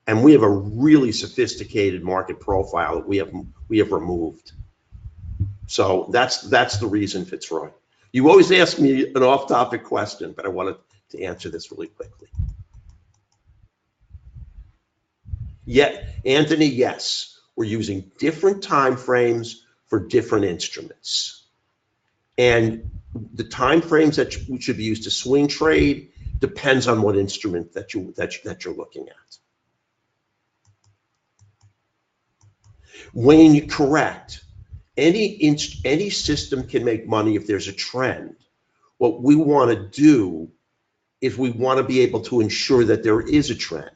And we have a really sophisticated market profile that we have removed. So that's the reason, Fitzroy. You always ask me an off-topic question, but I wanted to answer this really quickly. Yeah, Anthony, yes, we're using different time frames for different instruments. And the time frames that should be used to swing trade depends on what instrument that you're looking at. Wayne, you're correct. Any system can make money if there's a trend. What we want to do is we want to be able to ensure that there is a trend.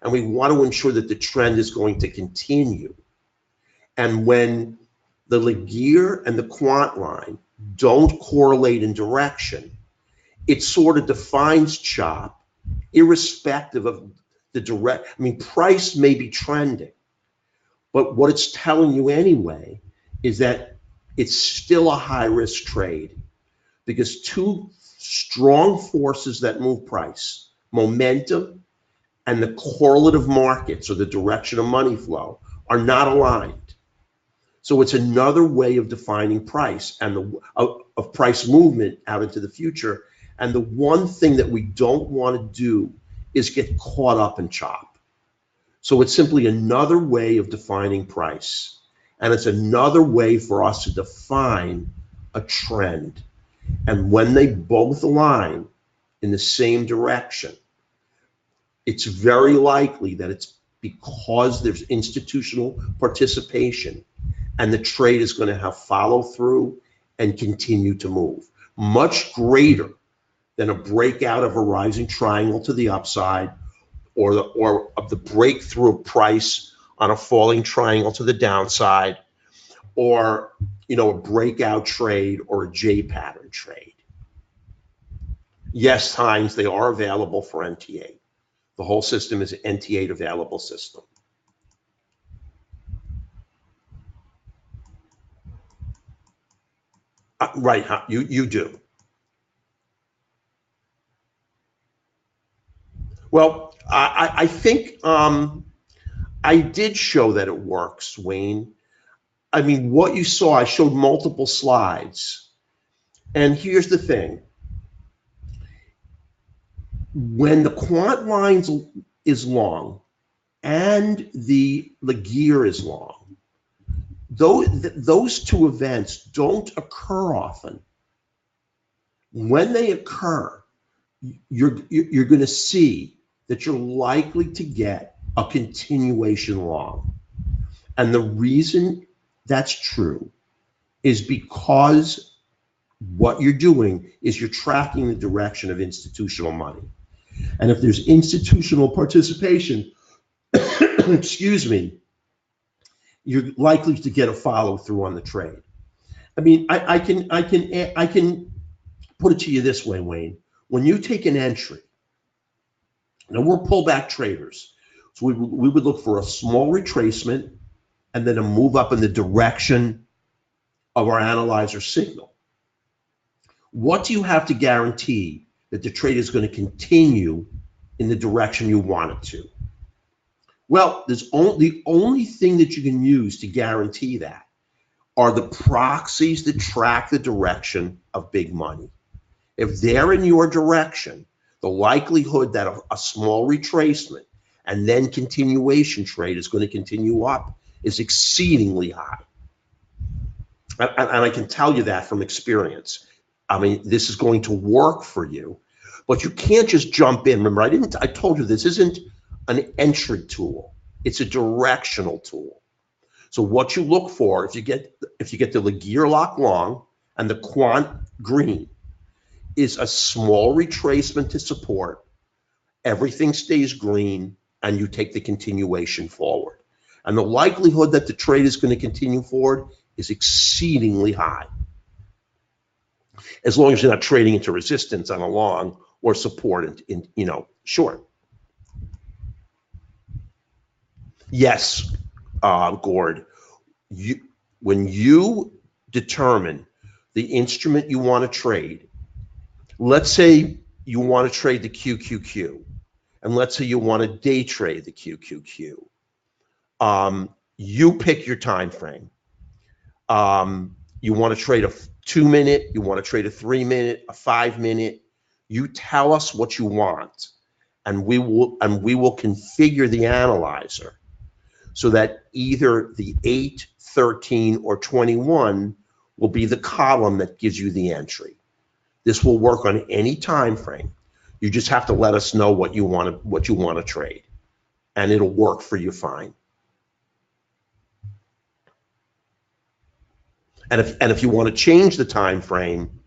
And we want to ensure that the trend is going to continue. And when the Laguerre and the Quant line don't correlate in direction, it sort of defines chop irrespective of the direct. I mean, price may be trending, but what it's telling you anyway is that it's still a high risk trade, because two strong forces that move price, momentum and the correlative markets, or the direction of money flow, are not aligned. So it's another way of defining price and of price movement out into the future. And the one thing that we don't want to do is get caught up in chop. So it's simply another way of defining price. And it's another way for us to define a trend. And when they both align in the same direction, it's very likely that it's because there's institutional participation and the trade is going to have follow through and continue to move. Much greater than a breakout of a rising triangle to the upside, or of the breakthrough of price on a falling triangle to the downside, or a breakout trade or a J pattern trade. Yes, times they are available for NT8. The whole system is an NT8 available system. Right, you do. Well, I think I did show that it works, Wayne. I mean, what you saw, I showed multiple slides. And here's the thing. When the quant lines is long and the Laguerre is long, those two events don't occur often. When they occur, you're going to see that you're likely to get a continuation long. And the reason that's true is because what you're doing is you're tracking the direction of institutional money. And if there's institutional participation, excuse me, you're likely to get a follow through on the trade. I mean, I can put it to you this way, Wayne. When you take an entry, now we're pullback traders, so we would look for a small retracement and then a move up in the direction of our analyzer signal. What do you have to guarantee that the trade is going to continue in the direction you want it to? Well, the only thing that you can use to guarantee that are the proxies that track the direction of big money. If they're in your direction, the likelihood that a small retracement and then continuation trade is going to continue up is exceedingly high. And I can tell you that from experience. I mean, this is going to work for you, but you can't just jump in. Remember, I told you this isn't an entry tool. It's a directional tool. So what you look for, if you get the Laguerre lock long and the Quant green, is a small retracement to support. Everything stays green, and you take the continuation forward. And the likelihood that the trade is going to continue forward is exceedingly high, as long as you're not trading into resistance on a long or support in short. Yes, Gord, when you determine the instrument you want to trade, let's say you want to trade the QQQ, and let's say you want to day trade the QQQ. You pick your time frame. You want to trade a 2-minute, you want to trade a 3-minute, a 5-minute. You tell us what you want, and we will configure the analyzer so that either the 8, 13, or 21 will be the column that gives you the entry. This will work on any time frame. You just have to let us know what you want to trade, and it'll work for you fine. And if you want to change the time frame,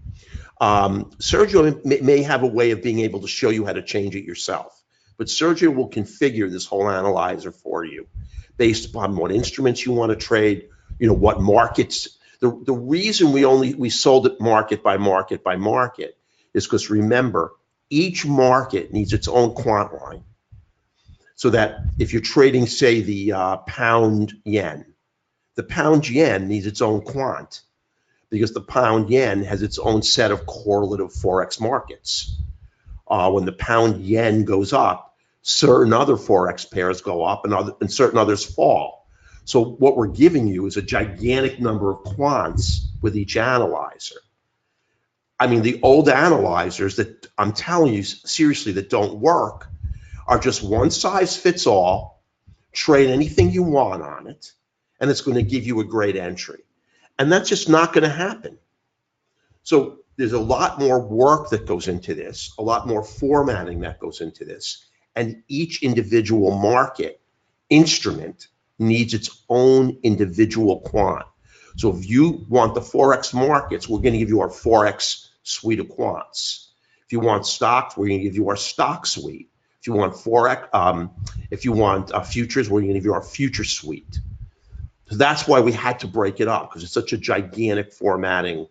Sergio may have a way of being able to show you how to change it yourself. But Sergio will configure this whole analyzer for you based upon what instruments you want to trade, what markets. The reason we sold it market by market by market is because, remember, each market needs its own quant line. So that if you're trading, say, the pound yen, the pound yen needs its own quant, because the pound yen has its own set of correlative Forex markets. When the pound yen goes up, certain other Forex pairs go up and certain others fall. So what we're giving you is a gigantic number of quants with each analyzer. I mean, the old analyzers that I'm telling you seriously that don't work are just one size fits all, trade anything you want on it, and it's going to give you a great entry. And that's just not going to happen. So there's a lot more work that goes into this, a lot more formatting that goes into this. And each individual market instrument needs its own individual quant. So if you want the Forex markets, we're going to give you our Forex suite of quants. If you want stocks, we're going to give you our stock suite. If you want Forex, if you want futures, we're going to give you our future suite. So that's why we had to break it up, because it's such a gigantic formatting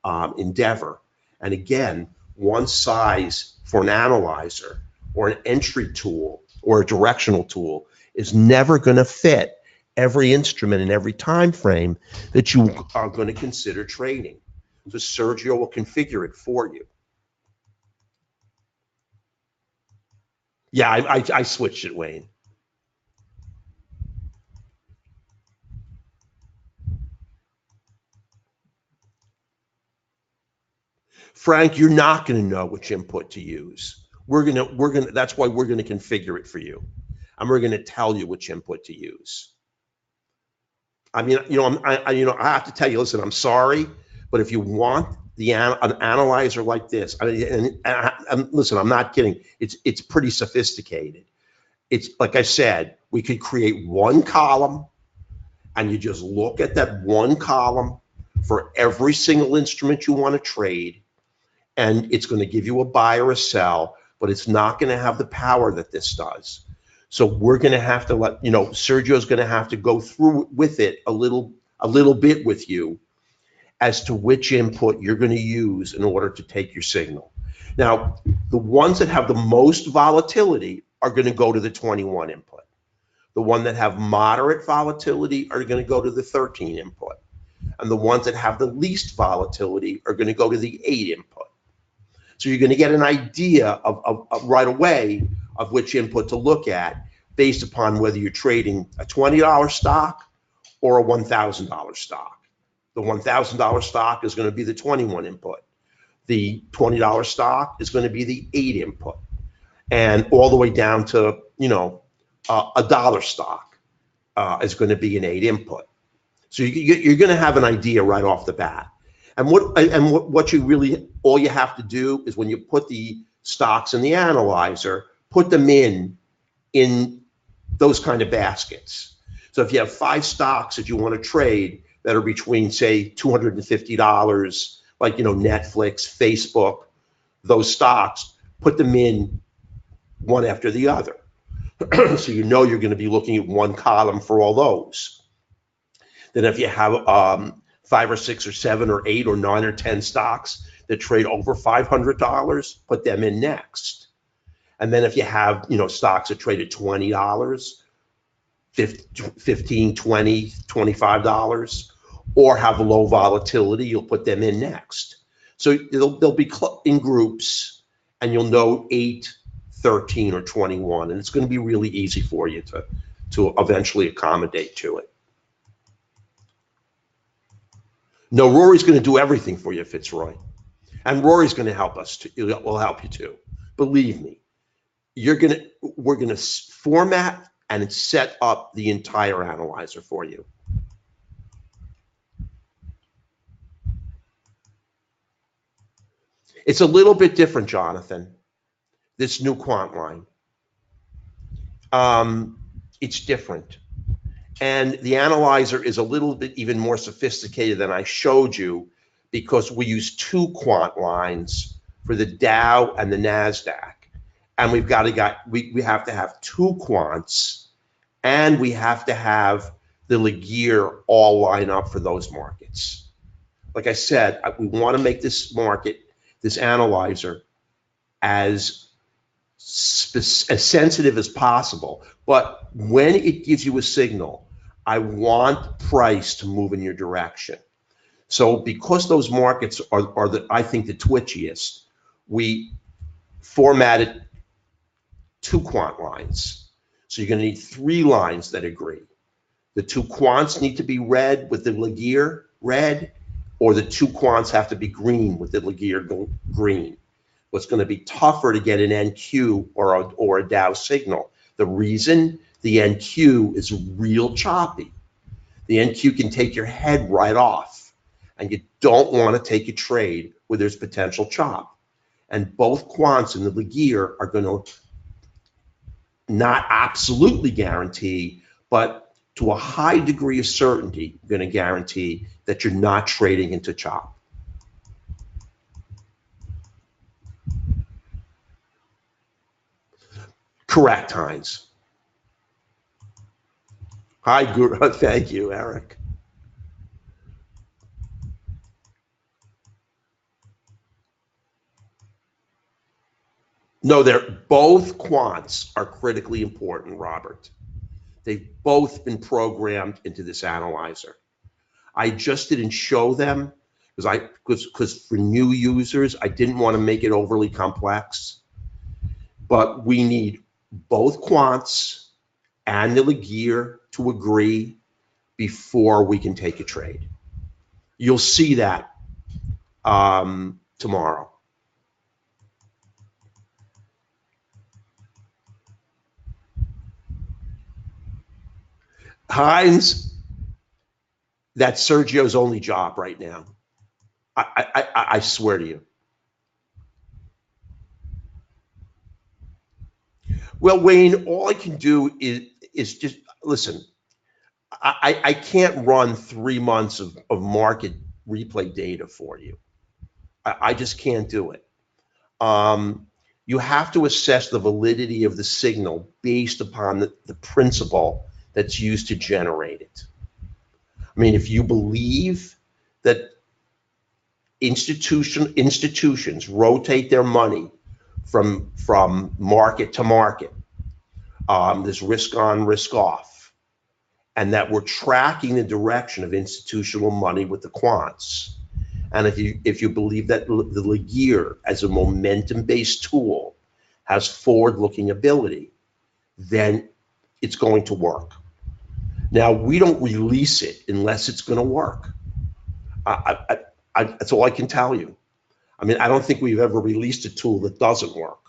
endeavor. And again, one size for an analyzer or an entry tool or a directional tool is never going to fit every instrument in every time frame that you are going to consider trading. So Sergio will configure it for you. Yeah, I switched it, Wayne. Frank, you're not going to know which input to use. That's why we're going to configure it for you. And we're going to tell you which input to use. I mean, I have to tell you, listen, I'm sorry, but if you want an analyzer like this, I mean, and listen, I'm not kidding. It's pretty sophisticated. It's like I said, we could create one column, and you just look at that one column for every single instrument you want to trade, and it's going to give you a buy or a sell, but it's not going to have the power that this does. So we're going to have to let, Sergio's going to have to go through with it a little bit with you as to which input you're going to use in order to take your signal. Now, the ones that have the most volatility are going to go to the 21 input. The ones that have moderate volatility are going to go to the 13 input. And the ones that have the least volatility are going to go to the 8 input. So you're going to get an idea of right away of which input to look at based upon whether you're trading a $20 stock or a $1,000 stock. The $1,000 stock is going to be the 21 input. The $20 stock is going to be the 8 input. And all the way down to, a dollar stock is going to be an 8 input. So you're going to have an idea right off the bat. And what you really, all you have to do is when you put the stocks in the analyzer, put them in those kind of baskets. So if you have 5 stocks that you want to trade that are between, say, $250, like, Netflix, Facebook, those stocks, put them in one after the other. So you're going to be looking at one column for all those. Then if you have 5 or 6 or 7 or 8 or 9 or 10 stocks that trade over $500, put them in next. And then if you have, stocks that trade at $20, 15, 20, $25, or have low volatility, you'll put them in next. So they'll be in groups, and you'll know 8, 13, or 21, and it's going to be really easy for you to eventually accommodate to it. No, Rory's going to do everything for you, Fitzroy, and Rory's going to help us too. Will help you too. Believe me, we're going to format and set up the entire analyzer for you. It's a little bit different, Jonathan, this new quant line. It's different. And the analyzer is a little bit even more sophisticated than I showed you, because we use 2 quant lines for the Dow and the NASDAQ. And we have to have 2 quants, and we have to have the Laguerre all line up for those markets. Like I said, we want to make this market, this analyzer, as sensitive as possible. But when it gives you a signal, I want price to move in your direction. So because those markets are I think the twitchiest, we formatted 2 quant lines. So you're going to need 3 lines that agree. The 2 quants need to be red with the Laguerre red, or the 2 quants have to be green with the Laguerre green. What's going to be tougher to get an NQ or a Dow signal. The reason, the NQ is real choppy. The NQ can take your head right off, and you don't want to take a trade where there's potential chop. And both quants and the Laguerre are going to not absolutely guarantee, but to a high degree of certainty, going to guarantee that you're not trading into chop. Correct, Heinz. Hi, Guru. Thank you, Eric. No, both quants are critically important, Robert. They've both been programmed into this analyzer. I just didn't show them because for new users, I didn't want to make it overly complex. But we need both quants and the Laguerre to agree before we can take a trade. You'll see that tomorrow. Heinz, that's Sergio's only job right now. I swear to you. Well, Wayne, all I can do is just listen. I can't run 3 months of market replay data for you. I just can't do it. You have to assess the validity of the signal based upon the principle that's used to generate it. I mean, if you believe that institutions rotate their money from market to market, there's risk on, risk off, and that we're tracking the direction of institutional money with the quants, and if you believe that the Laguerre as a momentum-based tool has forward-looking ability, then it's going to work. Now, we don't release it unless it's going to work. That's all I can tell you. I mean, I don't think we've ever released a tool that doesn't work.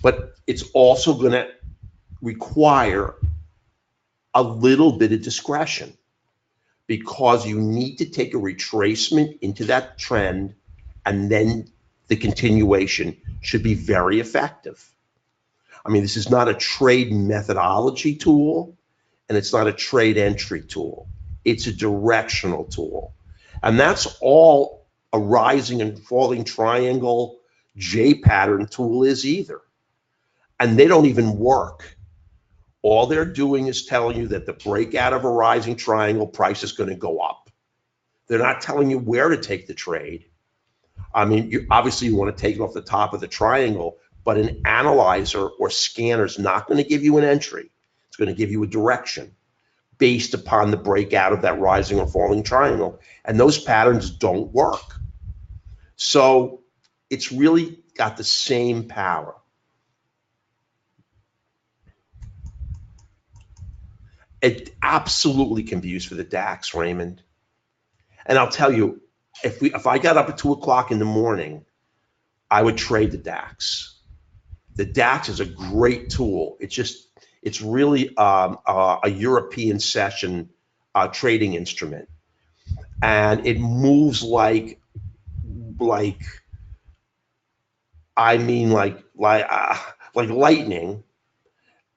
But it's also going to require a little bit of discretion, because you need to take a retracement into that trend, and then the continuation should be very effective. I mean, this is not a trade methodology tool, and it's not a trade entry tool. It's a directional tool. And that's all a rising and falling triangle J pattern tool is either. And they don't even work. All they're doing is telling you that the breakout of a rising triangle price is going to go up. They're not telling you where to take the trade. I mean, obviously you want to take it off the top of the triangle, but an analyzer or scanner is not going to give you an entry. It's going to give you a direction based upon the breakout of that rising or falling triangle. And those patterns don't work. So it's really got the same power. It absolutely can be used for the DAX, Raymond. And I'll tell you, if I got up at 2 o'clock in the morning, I would trade the DAX. The DAX is a great tool. It's really a European session trading instrument, and it moves like lightning.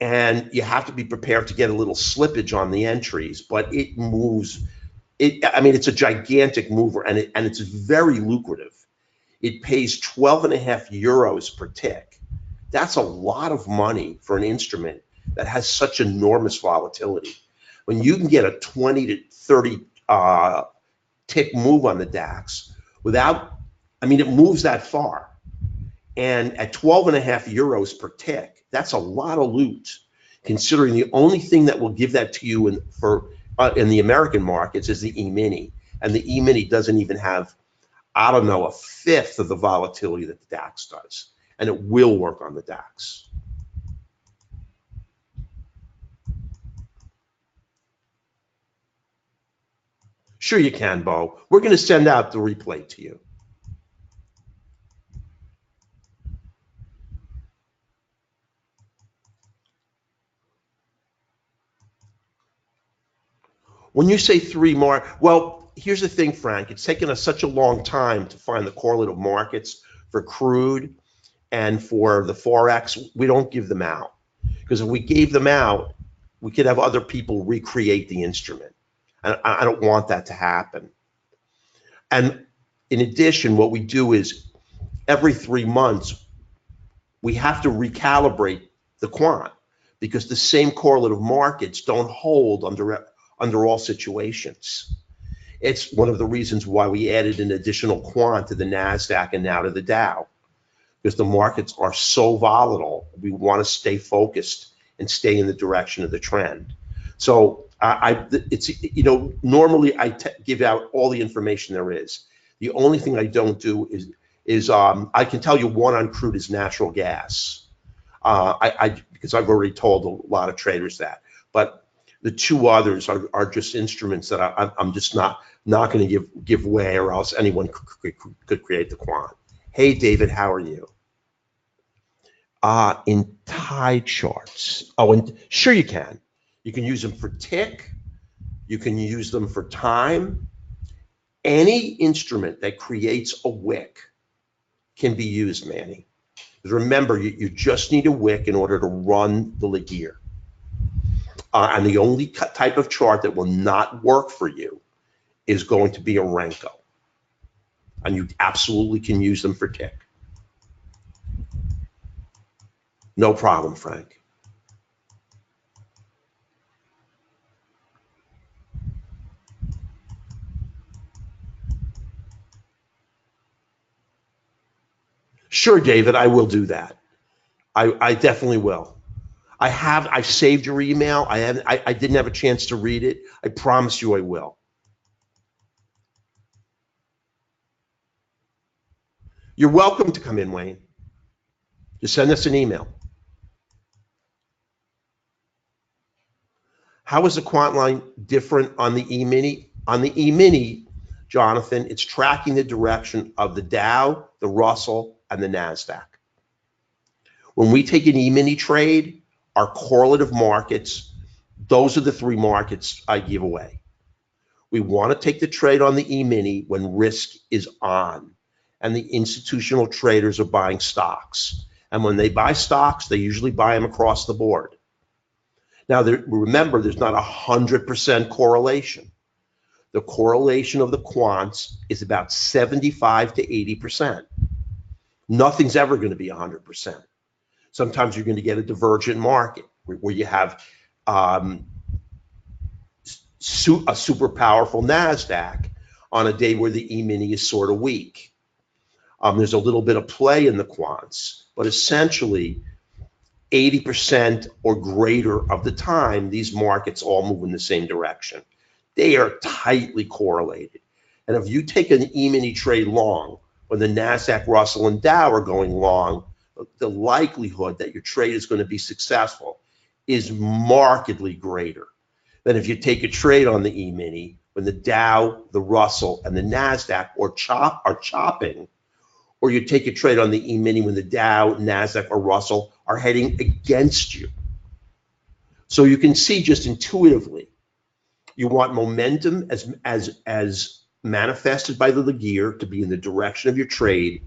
And you have to be prepared to get a little slippage on the entries, but it moves. I mean, it's a gigantic mover, and it's very lucrative. It pays 12.5 euros per tick. That's a lot of money for an instrument that has such enormous volatility. When you can get a 20 to 30 tick move on the DAX without, I mean, it moves that far. And at 12.5 euros per tick, that's a lot of loot, considering the only thing that will give that to you in the American markets is the E-mini. And the E-mini doesn't even have, I don't know, a fifth of the volatility that the DAX does. And it will work on the DAX. Sure you can, Bo. We're going to send out the replay to you. When you say 3 more, well, here's the thing, Frank. It's taken us such a long time to find the correlative markets for crude and for the Forex. We don't give them out, because if we gave them out, we could have other people recreate the instrument. And I don't want that to happen. And in addition, what we do is every 3 months, we have to recalibrate the quant, because the same correlative markets don't hold under all situations. It's one of the reasons why we added an additional quant to the NASDAQ and now to the Dow, because the markets are so volatile. We want to stay focused and stay in the direction of the trend. So normally I give out all the information there is. The only thing I don't do is I can tell you one on crude is natural gas, because I've already told a lot of traders that. But the 2 others are just instruments that I'm just not going to give away, or else anyone could create the quant. Hey, David, how are you? In tie charts. Oh, and sure you can. You can use them for tick. You can use them for time. Any instrument that creates a wick can be used, Manny. Remember, you just need a wick in order to run the Laguerre. And the only type of chart that will not work for you is going to be a Renko. And you absolutely can use them for tick. No problem, Frank. Sure, David, I will do that. I definitely will. I've saved your email. I didn't have a chance to read it. I promise you I will. You're welcome to come in, Wayne. Just send us an email. How is the quant line different on the E-mini? On the E-mini, Jonathan, it's tracking the direction of the Dow, the Russell, and the NASDAQ. When we take an E-mini trade, our correlative markets, those are the 3 markets I give away. We want to take the trade on the E-mini when risk is on, and the institutional traders are buying stocks. And when they buy stocks, they usually buy them across the board. Now, remember, there's not 100% correlation. The correlation of the quants is about 75 to 80%. Nothing's ever going to be 100%. Sometimes you're going to get a divergent market where you have a super powerful NASDAQ on a day where the E-mini is sort of weak. There's a little bit of play in the quants, but essentially 80% or greater of the time, these markets all move in the same direction. They are tightly correlated. And if you take an E-mini trade long, when the NASDAQ, Russell, and Dow are going long, the likelihood that your trade is going to be successful is markedly greater than if you take a trade on the E-mini when the Dow, the Russell, and the NASDAQ are chopping, or you take a trade on the E-mini when the Dow, NASDAQ, or Russell are heading against you. So you can see just intuitively, you want momentum as manifested by the Laguerre to be in the direction of your trade,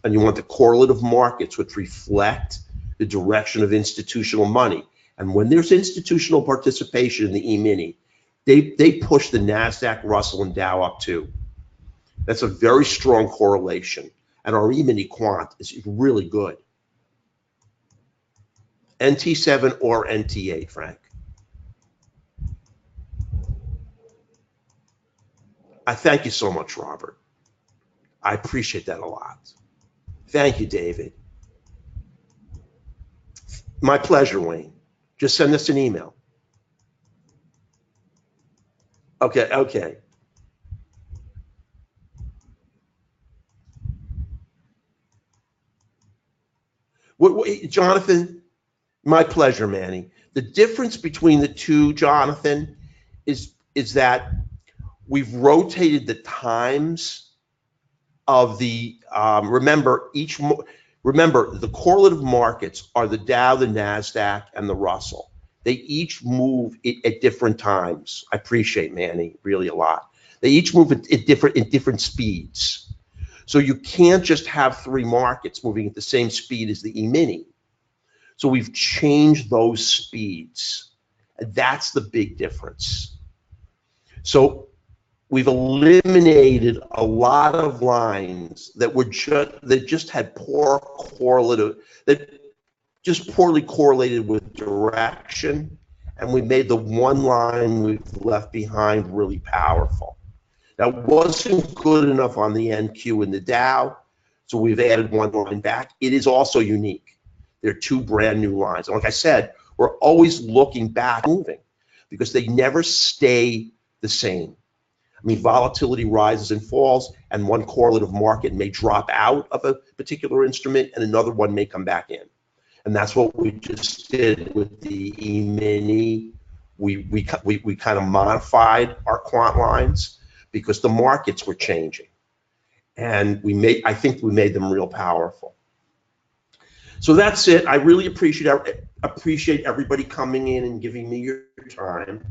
and you want the correlative markets which reflect the direction of institutional money. And when there's institutional participation in the E-mini, they push the NASDAQ, Russell, and Dow up too. That's a very strong correlation. And our E-mini quant is really good. NT7 or NT8, Frank. I thank you so much, Robert. I appreciate that a lot. Thank you, David. My pleasure, Wayne. Just send us an email. Okay. Jonathan, my pleasure, Manny. The difference between the two, Jonathan, is that we've rotated the times of the remember the correlative markets are the Dow, the NASDAQ, and the Russell. They each move at different times. I appreciate Manny really a lot. They each move at different speeds. So you can't just have three markets moving at the same speed as the E-mini. So we've changed those speeds. That's the big difference. So we've eliminated a lot of lines that just had poor correlative, that just poorly correlated with direction, and we made the one line we've left behind really powerful. That wasn't good enough on the NQ and the Dow, so we've added one line back. It is also unique. They're two brand new lines. And like I said, we're always looking back, moving, because they never stay the same. I mean, volatility rises and falls, and one correlative market may drop out of a particular instrument, and another one may come back in. And that's what we just did with the E-mini. We kind of modified our quant lines because the markets were changing, and I think we made them real powerful. So that's it. I really appreciate everybody coming in and giving me your time.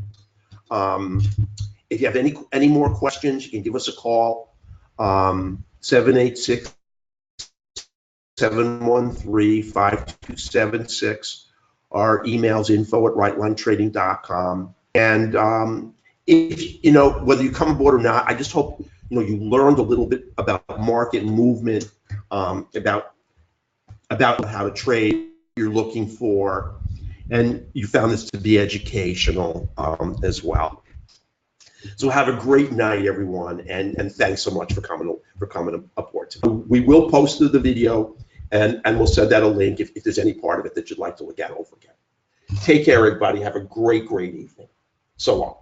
If you have any more questions, you can give us a call, 786-713-5276. Our email's info@rightlinetrading.com. And if whether you come aboard or not, I just hope you learned a little bit about market movement, about how to trade you're looking for, and you found this to be educational as well. So have a great night, everyone, and thanks so much for coming aboard. We will post the video, and we'll send out a link if there's any part of it that you'd like to look at over again. Take care, everybody. Have a great evening. So long.